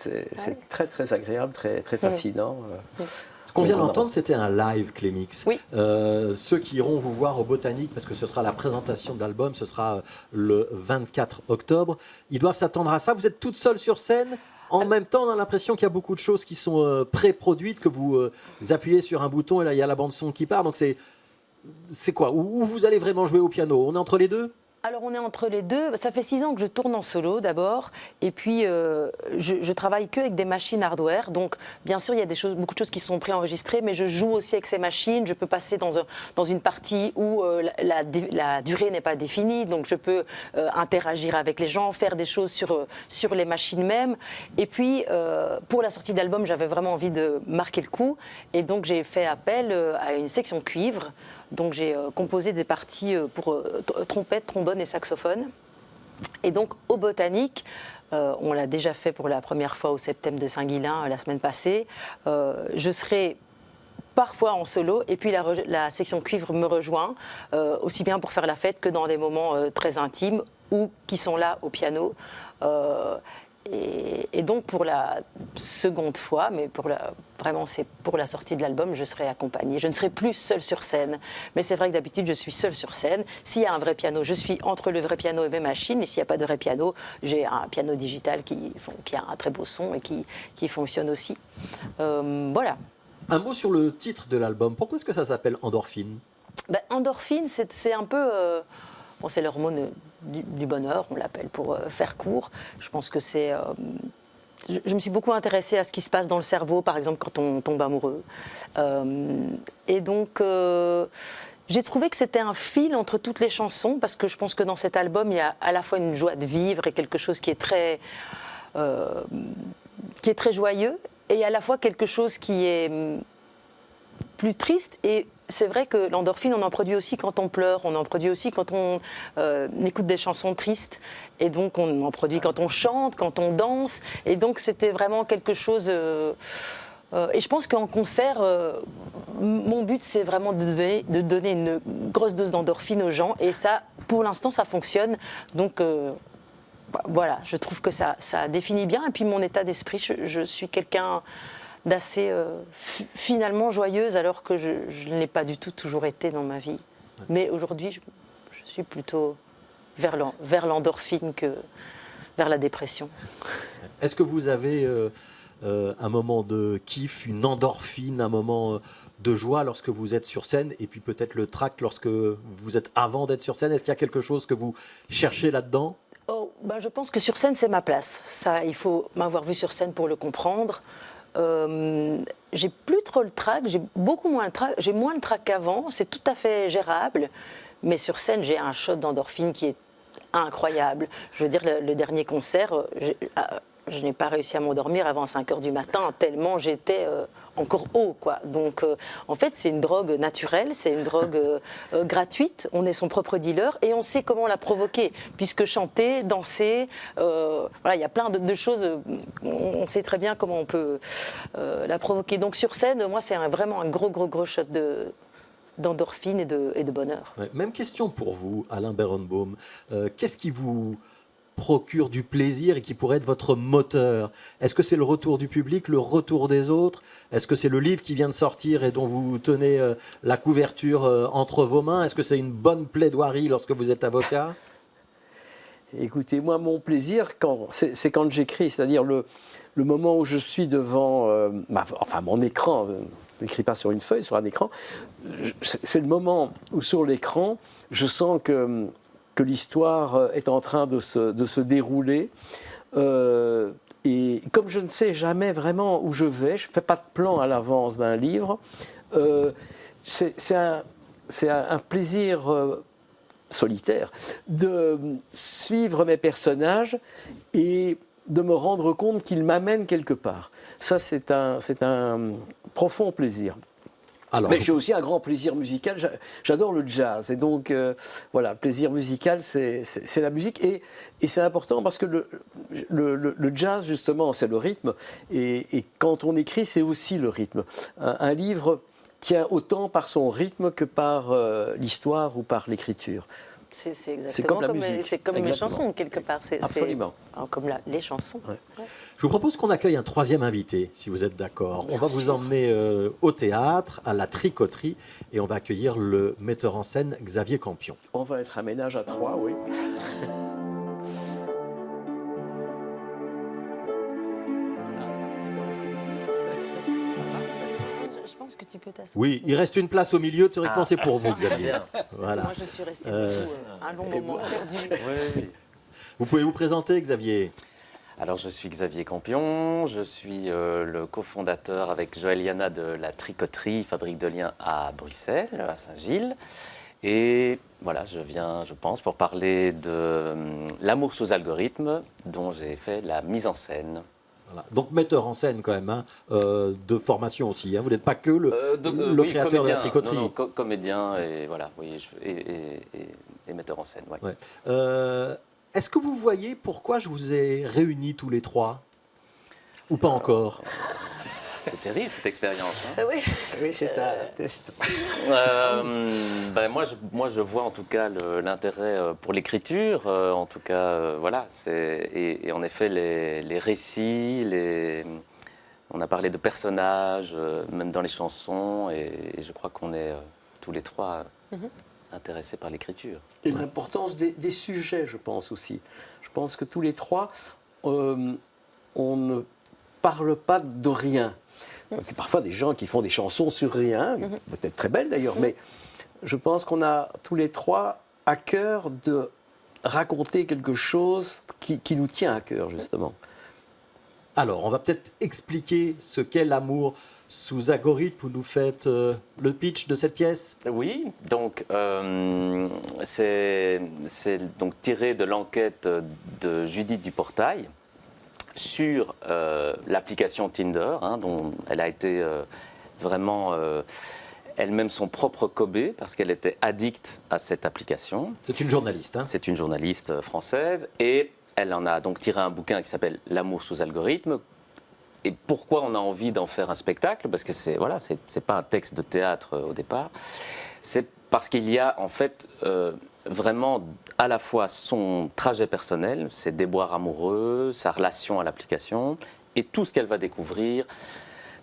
très, très agréable, très, très fascinant. Ce qu'on vient d'entendre, c'était un live, Clémix. Oui. Ceux qui iront vous voir au Botanique, parce que ce sera la présentation de l'album, ce sera le 24 octobre, ils doivent s'attendre à ça. Vous êtes toute seule sur scène. En même temps, on a l'impression qu'il y a beaucoup de choses qui sont pré-produites, que vous appuyez sur un bouton et là, il y a la bande-son qui part. Donc c'est quoi? Où vous allez vraiment jouer au piano? On est entre les deux? Alors on est entre les deux. Ça fait 6 ans que je tourne en solo d'abord, et puis je travaille que avec des machines hardware. Donc bien sûr il y a beaucoup de choses qui sont préenregistrées, mais je joue aussi avec ces machines. Je peux passer dans une partie où la durée n'est pas définie, donc je peux interagir avec les gens, faire des choses sur les machines même. Et puis pour la sortie de l'album, j'avais vraiment envie de marquer le coup, et donc j'ai fait appel à une section cuivre. Donc j'ai composé des parties pour trompette, trombone et saxophone. Et donc au Botanique, on l'a déjà fait pour la première fois au Septem de Saint-Guilain la semaine passée. Je serai parfois en solo, et puis la section cuivre me rejoint, aussi bien pour faire la fête que dans des moments très intimes, ou qui sont là au piano. Et donc pour la seconde fois, mais vraiment c'est pour la sortie de l'album, je serai accompagnée. Je ne serai plus seule sur scène, mais c'est vrai que d'habitude je suis seule sur scène. S'il y a un vrai piano, je suis entre le vrai piano et mes machines, et s'il n'y a pas de vrai piano, j'ai un piano digital qui a un très beau son et qui fonctionne aussi. Voilà. Un mot sur le titre de l'album. Pourquoi est-ce que ça s'appelle Endorphine? Endorphine, c'est un peu... Bon, c'est l'hormone du bonheur, on l'appelle pour faire court. Je pense que c'est... je me suis beaucoup intéressée à ce qui se passe dans le cerveau, par exemple, quand on tombe amoureux. Et donc, j'ai trouvé que c'était un fil entre toutes les chansons, parce que je pense que dans cet album, il y a à la fois une joie de vivre et quelque chose qui est très joyeux, et à la fois quelque chose qui est plus triste. Et c'est vrai que l'endorphine, on en produit aussi quand on pleure, on en produit aussi quand on écoute des chansons tristes, et donc on en produit quand on chante, quand on danse, et donc c'était vraiment quelque chose... et je pense qu'en concert, mon but c'est vraiment de donner une grosse dose d'endorphine aux gens, et ça, pour l'instant, ça fonctionne. Donc voilà, je trouve que ça définit bien, et puis mon état d'esprit, je suis quelqu'un d'assez finalement joyeuse, alors que je ne l'ai pas du tout toujours été dans ma vie. Mais aujourd'hui, je suis plutôt vers l'endorphine que vers la dépression. Est-ce que vous avez un moment de kiff, une endorphine, un moment de joie lorsque vous êtes sur scène, et puis peut-être le trac lorsque vous êtes avant d'être sur scène? Est-ce qu'il y a quelque chose que vous cherchez là-dedans? Je pense que sur scène, c'est ma place. Ça, il faut m'avoir vu sur scène pour le comprendre. J'ai plus trop le trac, j'ai moins le trac qu'avant, c'est tout à fait gérable, mais sur scène j'ai un shot d'endorphine qui est incroyable. Je veux dire, le dernier concert, je n'ai pas réussi à m'endormir avant 5h du matin, tellement j'étais encore haut, quoi. Donc en fait c'est une drogue naturelle, c'est une drogue gratuite, on est son propre dealer et on sait comment la provoquer, puisque chanter, danser, voilà, il y a plein de choses, on sait très bien comment on peut la provoquer. Donc sur scène, moi c'est vraiment un gros shot d'endorphine et de bonheur. Ouais, même question pour vous, Alain Berenbaum. Qu'est-ce qui vous procure du plaisir et qui pourrait être votre moteur? Est-ce que c'est le retour du public, le retour des autres? Est-ce que c'est le livre qui vient de sortir et dont vous tenez la couverture entre vos mains? Est-ce que c'est une bonne plaidoirie lorsque vous êtes avocat? Écoutez, moi, mon plaisir, c'est quand j'écris, c'est-à-dire le moment où je suis devant mon écran, je n'écris pas sur une feuille, sur un écran, c'est le moment où sur l'écran, je sens que l'histoire est en train de se dérouler. Et comme je ne sais jamais vraiment où je vais, je ne fais pas de plan à l'avance d'un livre, c'est un plaisir solitaire, de suivre mes personnages et de me rendre compte qu'ils m'amènent quelque part. Ça, c'est un profond plaisir. Alors, Mais j'ai aussi un grand plaisir musical. J'adore le jazz. Et donc, voilà, plaisir musical, c'est la musique. Et c'est important parce que le jazz, justement, c'est le rythme. Et quand on écrit, c'est aussi le rythme. Un livre tient autant par son rythme que par l'histoire ou par l'écriture. C'est exactement C'est comme la musique. C'est comme mes Exactement. chansons, quelque part. Absolument. Comme les chansons. Ouais. je vous propose qu'on accueille un troisième invité, si vous êtes d'accord. On va vous emmener au théâtre, à la tricoterie, et on va accueillir le metteur en scène Xavier Campion. On va être un ménage à trois, oui. Je pense que tu peux t'asseoir. Oui, il reste une place au milieu, théoriquement c'est pour vous, Xavier. Voilà. Moi, je suis restée debout un long moment perdu. Oui. Vous pouvez vous présenter, Xavier? Alors, je suis Xavier Campion, je suis le cofondateur avec Joël Yana de la Tricoterie, fabrique de liens à Bruxelles, à Saint-Gilles. Et voilà, je viens, je pense, pour parler de L'amour sous algorithme, dont j'ai fait la mise en scène. Voilà. Donc metteur en scène quand même, hein, de formation aussi. Hein. Vous n'êtes pas que le Oui, créateur comédien. de la tricoterie. Non, comédien et voilà, oui, et metteur en scène. Ouais. Ouais. Est-ce que vous voyez pourquoi je vous ai réunis tous les trois? Ou pas encore? C'est terrible cette expérience. Hein. Oui, Oui, c'est un test. Moi, je vois en tout cas l'intérêt pour l'écriture. En tout cas, voilà. Et en effet, les récits, on a parlé de personnages, même dans les chansons. Et je crois qu'on est tous les trois intéressés par l'écriture. Et l'importance des sujets, je pense aussi. Je pense que tous les trois, on ne parle pas de rien. Il y a parfois des gens qui font des chansons sur rien, peut-être très belles d'ailleurs, mais je pense qu'on a tous les trois à cœur de raconter quelque chose qui nous tient à cœur, justement. Alors, on va peut-être expliquer ce qu'est l'amour sous algorithme. Vous nous faites le pitch de cette pièce? Oui, donc c'est donc tiré de l'enquête de Judith Duportail sur l'application Tinder, hein, dont elle a été vraiment elle-même son propre Kobe, parce qu'elle était addicte à cette application. C'est une journaliste. Hein. C'est une journaliste française, et elle en a donc tiré un bouquin qui s'appelle L'amour sous algorithme. Et pourquoi on a envie d'en faire un spectacle? Parce que c'est pas un texte de théâtre au départ. C'est parce qu'il y a en fait vraiment à la fois son trajet personnel, ses déboires amoureux, sa relation à l'application, et tout ce qu'elle va découvrir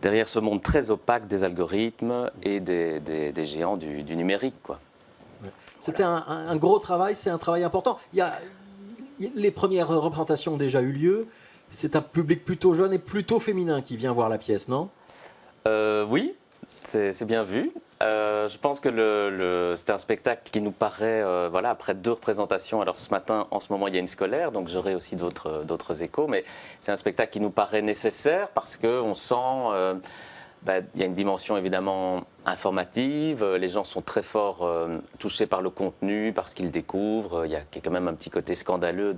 derrière ce monde très opaque des algorithmes et des géants du numérique, quoi. C'était un gros travail, c'est un travail important. Les premières représentations ont déjà eu lieu. C'est un public plutôt jeune et plutôt féminin qui vient voir la pièce, non? Oui, c'est bien vu. Je pense que c'est un spectacle qui nous paraît, après 2 représentations. Alors ce matin, en ce moment, il y a une scolaire, donc j'aurai aussi d'autres échos, mais c'est un spectacle qui nous paraît nécessaire parce qu'on sent, il y a une dimension évidemment informative, les gens sont très fort touchés par le contenu, par ce qu'ils découvrent, il y a quand même un petit côté scandaleux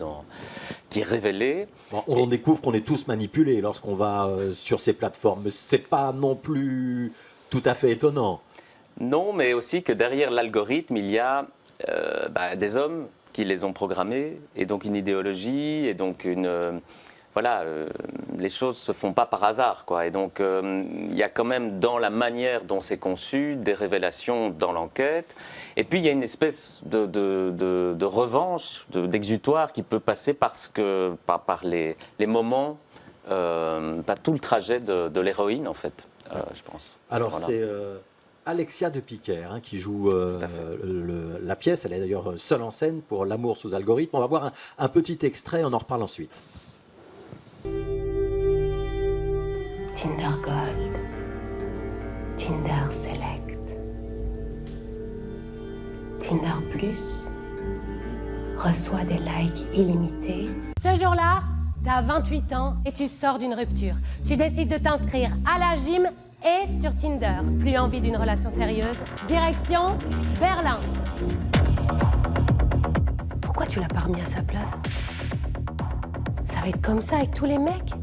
qui est révélé. Bon, on découvre qu'on est tous manipulés lorsqu'on va sur ces plateformes, c'est pas non plus tout à fait étonnant. Non, mais aussi que derrière l'algorithme, il y a des hommes qui les ont programmés, et donc une idéologie, et donc les choses se font pas par hasard, quoi. Et donc il y a quand même dans la manière dont c'est conçu des révélations dans l'enquête, et puis il y a une espèce de revanche, d'exutoire qui peut passer par les moments, tout le trajet de l'héroïne en fait, je pense. Alors voilà. c'est Alexia de Piquer qui joue la pièce. Elle est d'ailleurs seule en scène pour L'amour sous algorithme. On va voir un petit extrait, on en reparle ensuite. Tinder Gold, Tinder Select, Tinder Plus reçoit des likes illimités. Ce jour-là, t'as 28 ans et tu sors d'une rupture. Tu décides de t'inscrire à la gym et sur Tinder. Plus envie d'une relation sérieuse. Direction Berlin. Pourquoi tu l'as pas remis à sa place? Ça va être comme ça avec tous les mecs?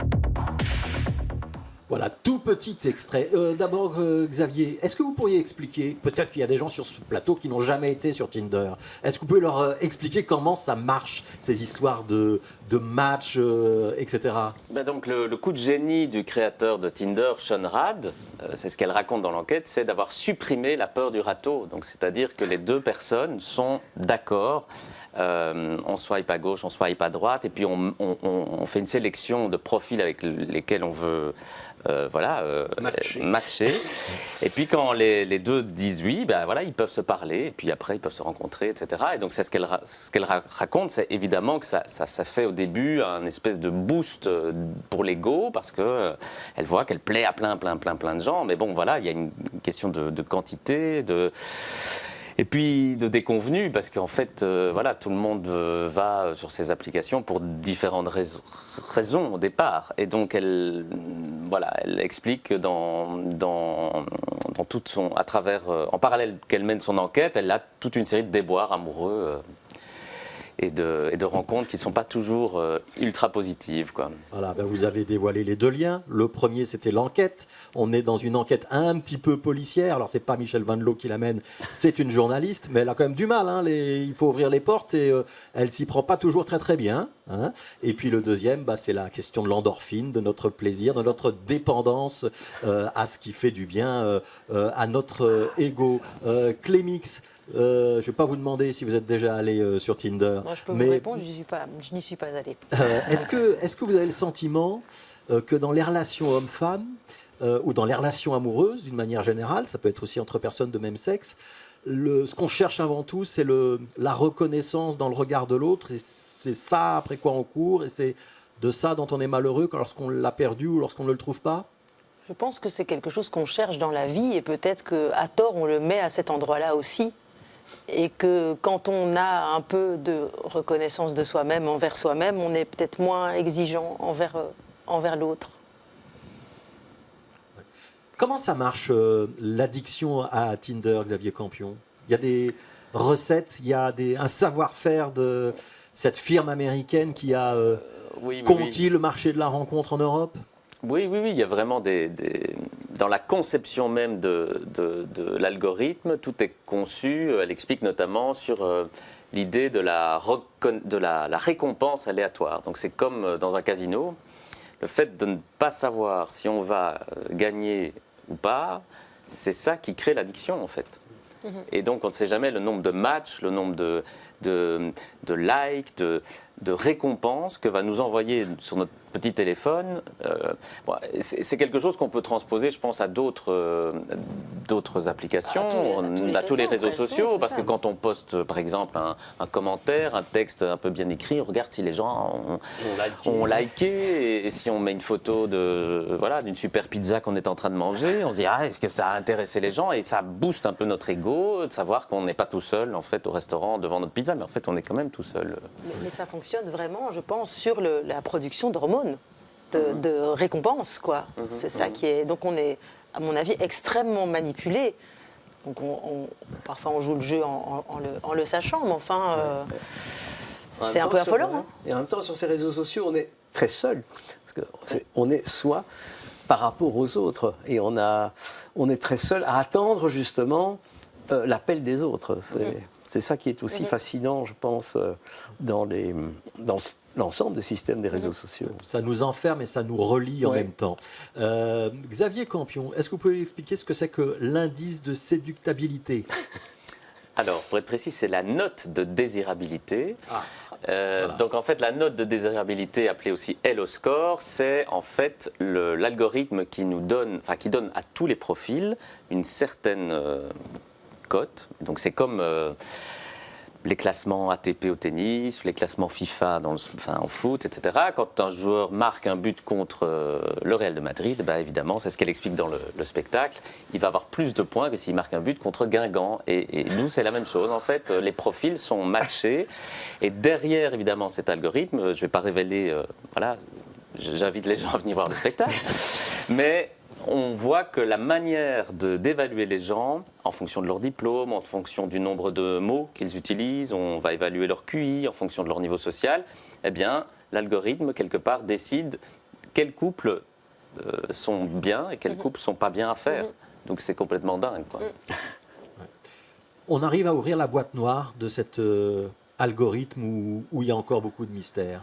Voilà, tout petit extrait. D'abord, Xavier, est-ce que vous pourriez expliquer, peut-être qu'il y a des gens sur ce plateau qui n'ont jamais été sur Tinder, est-ce que vous pouvez leur expliquer comment ça marche, ces histoires de matchs, etc. Ben donc le coup de génie du créateur de Tinder, Sean Rad, c'est ce qu'elle raconte dans l'enquête, c'est d'avoir supprimé la peur du râteau. Donc c'est-à-dire que les deux personnes sont d'accord. On swipe à gauche, on swipe à droite, et puis on fait une sélection de profils avec lesquels on veut matcher. Et puis quand les deux disent oui, ben voilà, ils peuvent se parler, et puis après ils peuvent se rencontrer, etc. Et donc c'est ce qu'elle raconte, c'est évidemment que ça fait au début un espèce de boost pour l'ego, parce que elle voit qu'elle plaît à plein de gens. Mais bon, voilà, il y a une question de quantité, et puis de déconvenus, parce qu'en fait, voilà, tout le monde va sur ces applications pour différentes raisons au départ. Et donc, elle explique que à travers, en parallèle qu'elle mène son enquête, elle a toute une série de déboires amoureux et de rencontres qui ne sont pas toujours ultra positives, quoi. Voilà, ben vous avez dévoilé les deux liens. Le premier, c'était l'enquête. On est dans une enquête un petit peu policière. Alors, c'est pas Michel Van Loo qui l'amène, c'est une journaliste, mais elle a quand même du mal. Hein. Il faut ouvrir les portes et elle s'y prend pas toujours très bien. Hein. Et puis le deuxième, c'est la question de l'endorphine, de notre plaisir, de notre dépendance à ce qui fait du bien à notre ego. Clémix, je ne vais pas vous demander si vous êtes déjà allé sur Tinder. Moi, je peux vous répondre, je n'y suis pas allée. Est-ce que vous avez le sentiment que dans les relations hommes-femmes, ou dans les relations amoureuses d'une manière générale, ça peut être aussi entre personnes de même sexe, ce qu'on cherche avant tout, c'est la reconnaissance dans le regard de l'autre, et c'est ça après quoi on court, et c'est de ça dont on est malheureux lorsqu'on l'a perdu ou lorsqu'on ne le trouve pas? Je pense que c'est quelque chose qu'on cherche dans la vie, et peut-être qu'à tort, on le met à cet endroit-là aussi. Et que quand on a un peu de reconnaissance de soi-même, envers soi-même, on est peut-être moins exigeant envers l'autre. Comment ça marche l'addiction à Tinder, Xavier Campion? Il y a des recettes, il y a un savoir-faire de cette firme américaine qui a conquis le marché de la rencontre en Europe? Oui, il y a vraiment dans la conception même de l'algorithme, tout est conçu. Elle explique notamment sur l'idée de la récompense aléatoire. Donc c'est comme dans un casino, le fait de ne pas savoir si on va gagner ou pas, c'est ça qui crée l'addiction en fait. Et donc on ne sait jamais le nombre de matchs, le nombre de likes, de récompenses que va nous envoyer sur notre petit téléphone. C'est quelque chose qu'on peut transposer, je pense, à d'autres applications, à tous les réseaux sociaux, parce que quand on poste, par exemple, un commentaire, un texte un peu bien écrit, on regarde si les gens ont liké, et si on met une photo d'une super pizza qu'on est en train de manger, on se dit est-ce que ça a intéressé les gens, et ça booste un peu notre ego de savoir qu'on n'est pas tout seul en fait au restaurant devant notre pizza, mais en fait on est quand même tout seul. Mais ça fonctionne vraiment, je pense, sur la production d'hormones, de récompenses, quoi. C'est ça qui est. Donc on est, à mon avis, extrêmement manipulé. Donc parfois on joue le jeu en le sachant, mais enfin, c'est un peu affolant. Hein. Et en même temps, sur ces réseaux sociaux, on est très seul. Parce on est soi par rapport aux autres. Et on est très seul à attendre justement l'appel des autres. C'est ça qui est aussi fascinant, je pense, dans l'ensemble des systèmes des réseaux sociaux. Ça nous enferme et ça nous relie en même temps. Xavier Campion, est-ce que vous pouvez expliquer ce que c'est que l'indice de séductabilité? Alors, pour être précis, c'est la note de désirabilité. Voilà. Donc, en fait, la note de désirabilité, appelée aussi Elo Score, c'est en fait l'algorithme qui donne à tous les profils une certaine cote. Donc, c'est comme les classements ATP au tennis, les classements FIFA en foot, etc. Quand un joueur marque un but contre le Real de Madrid, évidemment, c'est ce qu'elle explique dans le spectacle, il va avoir plus de points que s'il marque un but contre Guingamp. Et nous, c'est la même chose. En fait, les profils sont matchés. Et derrière, évidemment, cet algorithme, je ne vais pas révéler... j'invite les gens à venir voir le spectacle. Mais on voit que la manière d'évaluer les gens, en fonction de leur diplôme, en fonction du nombre de mots qu'ils utilisent, on va évaluer leur QI, en fonction de leur niveau social, eh bien, l'algorithme, quelque part, décide quels couples sont bien et quels couples ne sont pas bien à faire. Donc c'est complètement dingue, quoi. On arrive à ouvrir la boîte noire de cet algorithme où il y a encore beaucoup de mystères.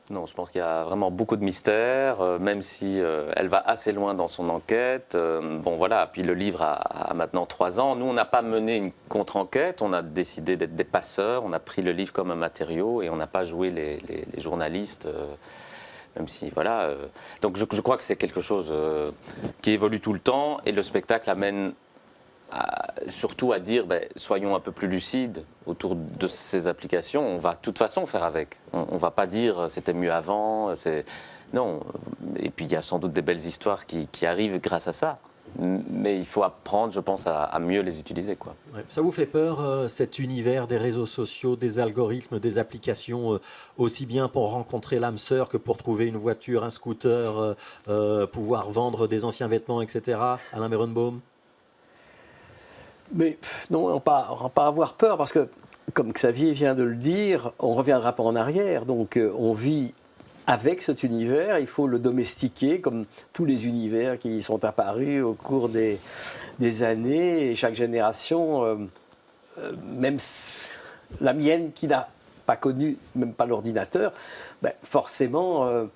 Non, je pense qu'il y a vraiment beaucoup de mystères, même si elle va assez loin dans son enquête. Bon, voilà, puis le livre a maintenant 3 ans. Nous, on n'a pas mené une contre-enquête, on a décidé d'être des passeurs, on a pris le livre comme un matériau et on n'a pas joué les journalistes, même si, voilà. Donc je crois que c'est quelque chose qui évolue tout le temps et le spectacle amène surtout à dire, soyons un peu plus lucides autour de ces applications. On va de toute façon faire avec. On ne va pas dire c'était mieux avant. Non. Et puis il y a sans doute des belles histoires qui arrivent grâce à ça. Mais il faut apprendre, je pense, à mieux les utiliser, quoi. Ouais. Ça vous fait peur, cet univers des réseaux sociaux, des algorithmes, des applications, aussi bien pour rencontrer l'âme sœur que pour trouver une voiture, un scooter, pouvoir vendre des anciens vêtements, etc. Alain Berenbaum? Mais non, on ne va pas avoir peur parce que, comme Xavier vient de le dire, on ne reviendra pas en arrière. Donc on vit avec cet univers, il faut le domestiquer comme tous les univers qui sont apparus au cours des années. Et chaque génération, même la mienne qui n'a pas connu même pas l'ordinateur, forcément...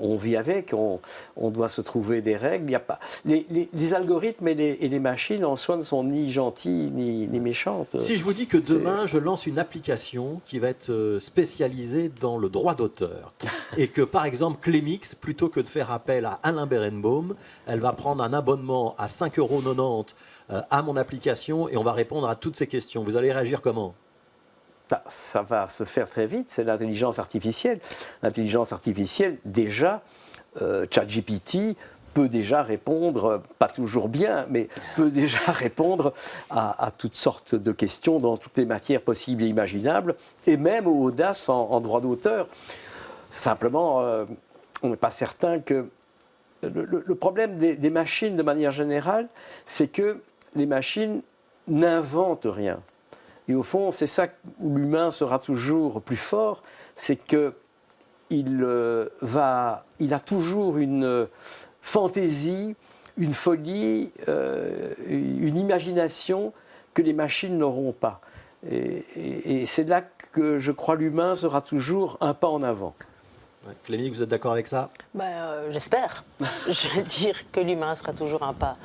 on vit avec, on doit se trouver des règles. Il y a pas... les algorithmes et les machines en soi ne sont ni gentilles ni méchantes. Si je vous dis que demain, je lance une application qui va être spécialisée dans le droit d'auteur et que, par exemple, Clémix, plutôt que de faire appel à Alain Berenbaum, elle va prendre un abonnement à 5,90 € à mon application et on va répondre à toutes ces questions. Vous allez réagir comment ? Ça va se faire très vite, c'est l'intelligence artificielle. L'intelligence artificielle, déjà, ChatGPT peut déjà répondre, pas toujours bien, mais peut déjà répondre à toutes sortes de questions dans toutes les matières possibles et imaginables, et même aux audaces en droit d'auteur. Simplement, on n'est pas certain que... Le problème des machines, de manière générale, c'est que les machines n'inventent rien. Et au fond, c'est ça où l'humain sera toujours plus fort, c'est qu'il a toujours une fantaisie, une folie, une imagination que les machines n'auront pas. Et c'est là que je crois l'humain sera toujours un pas en avant. Clémy, vous êtes d'accord avec ça ? J'espère. Je veux dire que l'humain sera toujours un pas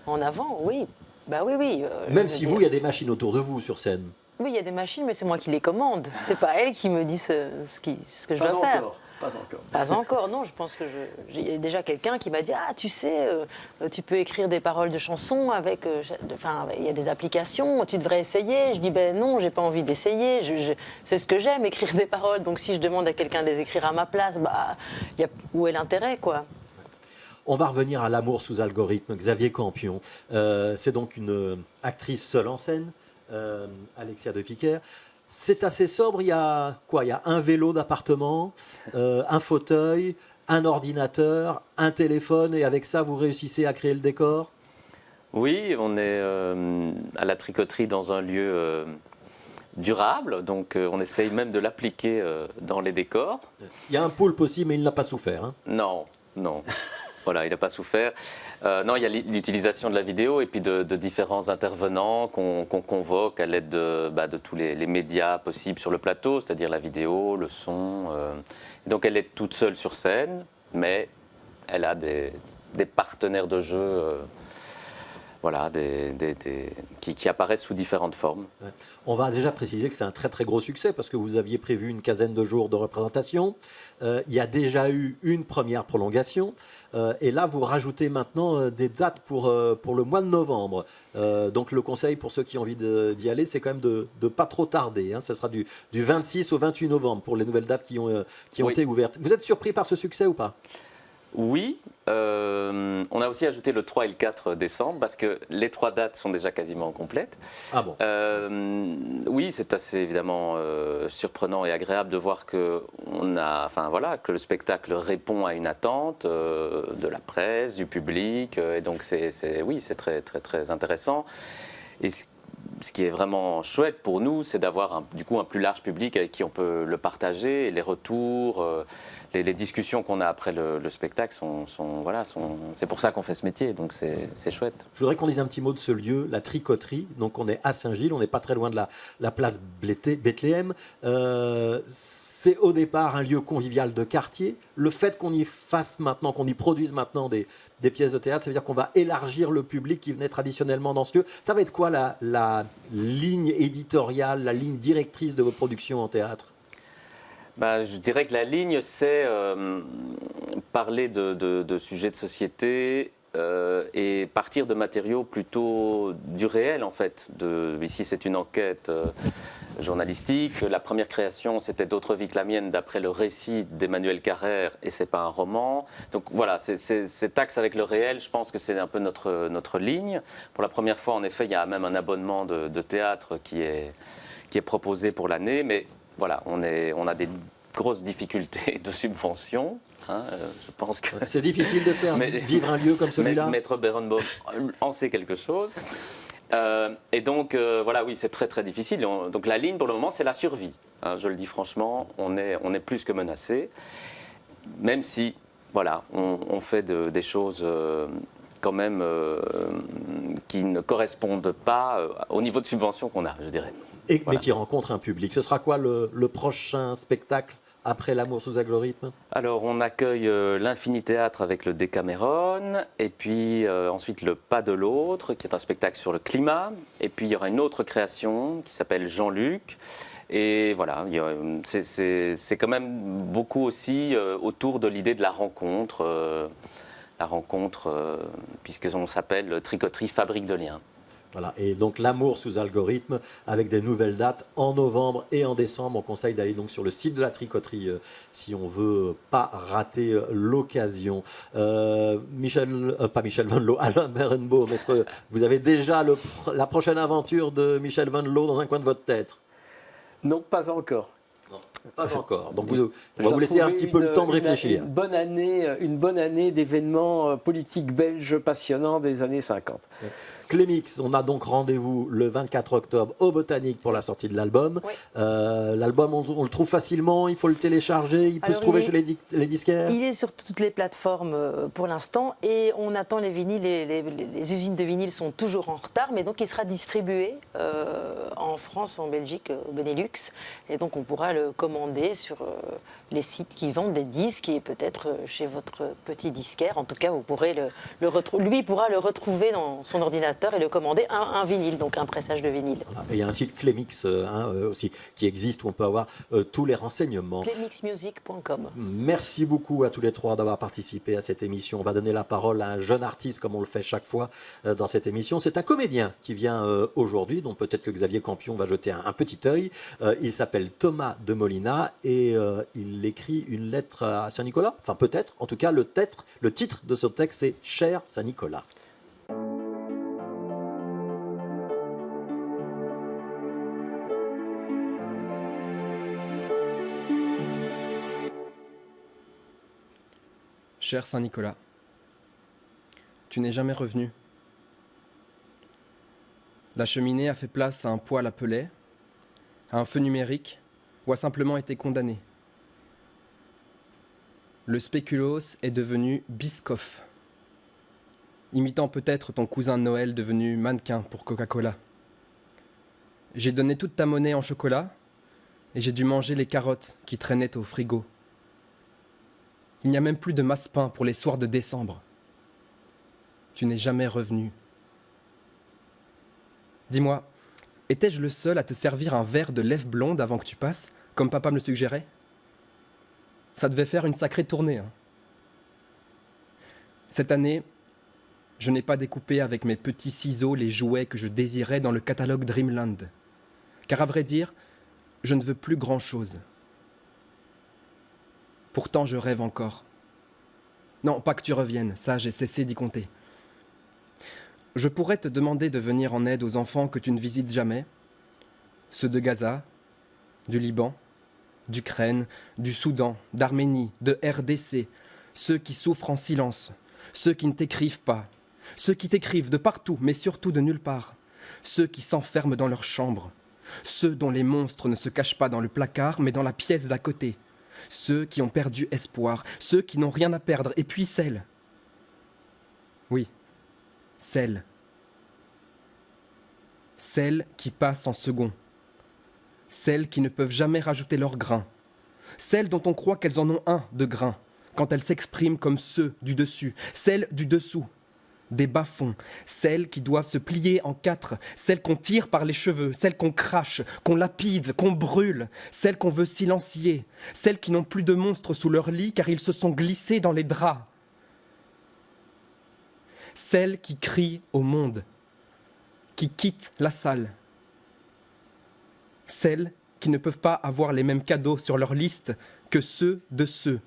en avant, oui. Oui. Même si il y a des machines autour de vous sur scène. Oui, il y a des machines, mais c'est moi qui les commande. C'est pas elle qui me dit ce que je dois faire. Pas encore, non. Je pense que il y a déjà quelqu'un qui m'a dit « Ah, tu sais, tu peux écrire des paroles de chansons avec... il y a des applications, tu devrais essayer. » Je dis « Non, j'ai pas envie d'essayer. C'est ce que j'aime, écrire des paroles. Donc si je demande à quelqu'un de les écrire à ma place, où est l'intérêt, quoi ?» On va revenir à L'amour sous algorithme, Xavier Campion. C'est donc une actrice seule en scène, Alexia de Piquer. C'est assez sobre, il y a un vélo d'appartement, un fauteuil, un ordinateur, un téléphone, et avec ça, vous réussissez à créer le décor ? Oui, on est à la tricoterie dans un lieu durable, donc on essaye même de l'appliquer dans les décors. Il y a un poulpe aussi, mais il n'a pas souffert. Hein ? Non. Voilà, il n'a pas souffert. Non, il y a l'utilisation de la vidéo et puis de différents intervenants qu'on convoque à l'aide de tous les médias possibles sur le plateau, c'est-à-dire la vidéo, le son. Et donc elle est toute seule sur scène, mais elle a des partenaires de jeu qui apparaissent sous différentes formes. Ouais. On va déjà préciser que c'est un très très gros succès parce que vous aviez prévu une quinzaine de jours de représentation. Il y a déjà eu une première prolongation et là vous rajoutez maintenant des dates pour le mois de novembre. Donc le conseil pour ceux qui ont envie d'y aller, c'est quand même de ne pas trop tarder. Hein. Ça sera du 26 au 28 novembre pour les nouvelles dates qui ont été ouvertes. Vous êtes surpris par ce succès ou pas ? Oui, on a aussi ajouté le 3 et le 4 décembre parce que les 3 dates sont déjà quasiment complètes. Ah bon. Oui, c'est assez évidemment surprenant et agréable de voir que que le spectacle répond à une attente de la presse, du public, et donc c'est très très très intéressant. Et ce qui est vraiment chouette pour nous, c'est d'avoir un plus large public avec qui on peut le partager, et les retours. Les discussions qu'on a après le spectacle c'est pour ça qu'on fait ce métier, donc c'est chouette. Je voudrais qu'on dise un petit mot de ce lieu, la Tricoterie. Donc on est à Saint-Gilles, on n'est pas très loin de la place Bethléem. C'est au départ un lieu convivial de quartier. Le fait qu'on y produise maintenant des pièces de théâtre, ça veut dire qu'on va élargir le public qui venait traditionnellement dans ce lieu. Ça va être quoi la ligne éditoriale, la ligne directrice de vos productions en théâtre ? Je dirais que la ligne, c'est parler de sujets de société et partir de matériaux plutôt du réel, en fait. Ici, c'est une enquête journalistique. La première création, c'était D'autres vies que la mienne, d'après le récit d'Emmanuel Carrère, et c'est pas un roman. Donc voilà, cet axe avec le réel, je pense que c'est un peu notre ligne. Pour la première fois, en effet, il y a même un abonnement de théâtre qui est proposé pour l'année, mais voilà, on a des grosses difficultés de subvention. Je pense que c'est difficile de faire vivre un lieu comme celui-là. Maître Berenbaum en sait quelque chose. Et donc, oui, c'est très très difficile. Donc la ligne, pour le moment, c'est la survie. Je le dis franchement, on est plus que menacé. Même si, on fait des choses quand même qui ne correspondent pas au niveau de subvention qu'on a, je dirais. Mais qui rencontre un public. Ce sera quoi le prochain spectacle après L'amour sous algorithme ? Alors, on accueille l'Infini Théâtre avec le Décameron, et puis ensuite le Pas de l'autre, qui est un spectacle sur le climat, et puis il y aura une autre création qui s'appelle Jean-Luc. Et voilà, c'est quand même beaucoup aussi autour de l'idée de la rencontre, puisqu'on s'appelle Tricoterie Fabrique de liens. Voilà. Et donc L'amour sous algorithme avec des nouvelles dates en novembre et en décembre. On conseille d'aller donc sur le site de la Tricoterie si on veut pas rater l'occasion. Pas Michel Van Loo, Alain Berenbaum, est-ce que vous avez déjà la prochaine aventure de Michel Van Loo dans un coin de votre tête ? Non, pas encore. Non, pas encore. Donc on va vous laisser un petit peu le temps de réfléchir. Une bonne année d'événements politiques belges passionnants des années 50. Ouais. Clémix, on a donc rendez-vous le 24 octobre au Botanique pour la sortie de l'album. Oui. L'album, on le trouve facilement, il faut le télécharger, il peut se trouver chez les disquaires. Il est sur toutes les plateformes pour l'instant et on attend les vinyles. Les usines de vinyle sont toujours en retard, mais donc il sera distribué en France, en Belgique, au Benelux. Et donc on pourra le commander sur les sites qui vendent des disques et peut-être chez votre petit disquaire. En tout cas, vous pourrez lui pourra le retrouver dans son ordinateur et le commander un vinyle, donc un pressage de vinyle. Voilà. Et il y a un site Clémix aussi qui existe où on peut avoir tous les renseignements. Clémixmusic.com. Merci beaucoup à tous les trois d'avoir participé à cette émission. On va donner la parole à un jeune artiste comme on le fait chaque fois dans cette émission. C'est un comédien qui vient aujourd'hui, dont peut-être que Xavier Campion va jeter un petit œil. Il s'appelle Thomas de Molina et il écrit une lettre à Saint-Nicolas. Enfin peut-être, en tout cas le titre de ce texte c'est « Cher Saint-Nicolas ». Cher Saint-Nicolas, tu n'es jamais revenu. La cheminée a fait place à un poêle à pellets, à un feu numérique, ou a simplement été condamné. Le spéculoos est devenu Biscoff, imitant peut-être ton cousin Noël devenu mannequin pour Coca-Cola. J'ai donné toute ta monnaie en chocolat et j'ai dû manger les carottes qui traînaient au frigo. Il n'y a même plus de masse-pain pour les soirs de décembre. Tu n'es jamais revenu. Dis-moi, étais-je le seul à te servir un verre de lèvre blonde avant que tu passes, comme papa me le suggérait ? Ça devait faire une sacrée tournée, hein. Cette année, je n'ai pas découpé avec mes petits ciseaux les jouets que je désirais dans le catalogue Dreamland. Car à vrai dire, je ne veux plus grand-chose. Pourtant, je rêve encore. Non, pas que tu reviennes, ça j'ai cessé d'y compter. Je pourrais te demander de venir en aide aux enfants que tu ne visites jamais, ceux de Gaza, du Liban, d'Ukraine, du Soudan, d'Arménie, de RDC, ceux qui souffrent en silence, ceux qui ne t'écrivent pas, ceux qui t'écrivent de partout, mais surtout de nulle part, ceux qui s'enferment dans leur chambre, ceux dont les monstres ne se cachent pas dans le placard, mais dans la pièce d'à côté, ceux qui ont perdu espoir, ceux qui n'ont rien à perdre, et puis celles. Oui, celles. Celles qui passent en second. Celles qui ne peuvent jamais rajouter leur grain. Celles dont on croit qu'elles en ont un de grain, quand elles s'expriment comme ceux du dessus. Celles du dessous, des bas-fonds. Celles qui doivent se plier en quatre. Celles qu'on tire par les cheveux. Celles qu'on crache, qu'on lapide, qu'on brûle. Celles qu'on veut silencier. Celles qui n'ont plus de monstres sous leur lit car ils se sont glissés dans les draps. Celles qui crient au monde, qui quittent la salle. Celles qui ne peuvent pas avoir les mêmes cadeaux sur leur liste que ceux de ceux.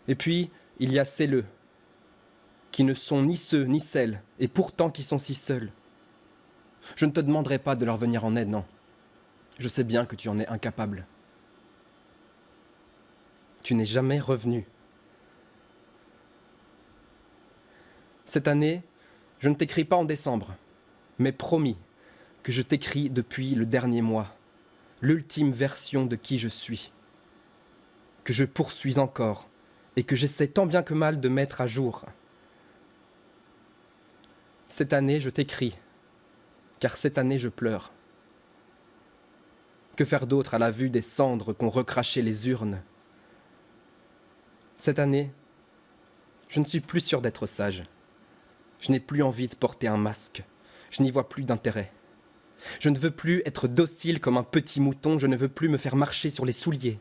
Et puis, il y a celles qui ne sont ni ceux ni celles, et pourtant qui sont si seuls. Je ne te demanderai pas de leur venir en aide, non. Je sais bien que tu en es incapable. Tu n'es jamais revenu. Cette année, je ne t'écris pas en décembre, mais promis que je t'écris depuis le dernier mois, l'ultime version de qui je suis, que je poursuis encore et que j'essaie tant bien que mal de mettre à jour. Cette année, je t'écris, car cette année, je pleure. Que faire d'autre à la vue des cendres qu'ont recrachées les urnes? Cette année, je ne suis plus sûr d'être sage. Je n'ai plus envie de porter un masque. Je n'y vois plus d'intérêt. Je ne veux plus être docile comme un petit mouton. Je ne veux plus me faire marcher sur les souliers.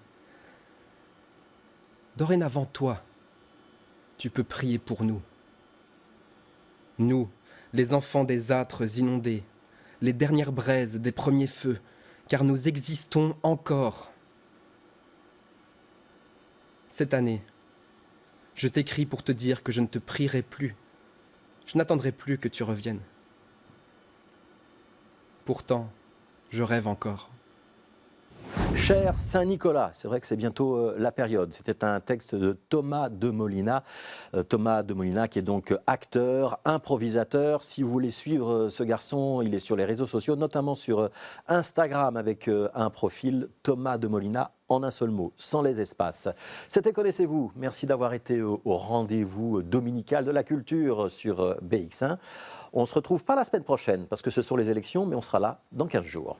Dorénavant, toi, tu peux prier pour nous. Nous, les enfants des âtres inondés, les dernières braises des premiers feux, car nous existons encore. Cette année, je t'écris pour te dire que je ne te prierai plus. Je n'attendrai plus que tu reviennes. Pourtant, je rêve encore. Cher Saint-Nicolas, c'est vrai que c'est bientôt la période. C'était un texte de Thomas de Molina. Thomas de Molina qui est donc acteur, improvisateur. Si vous voulez suivre ce garçon, il est sur les réseaux sociaux, notamment sur Instagram avec un profil Thomas de Molina en un seul mot, sans les espaces. C'était Connaissez-vous. Merci d'avoir été au rendez-vous dominical de la culture sur BX1. On ne se retrouve pas la semaine prochaine parce que ce sont les élections, mais on sera là dans 15 jours.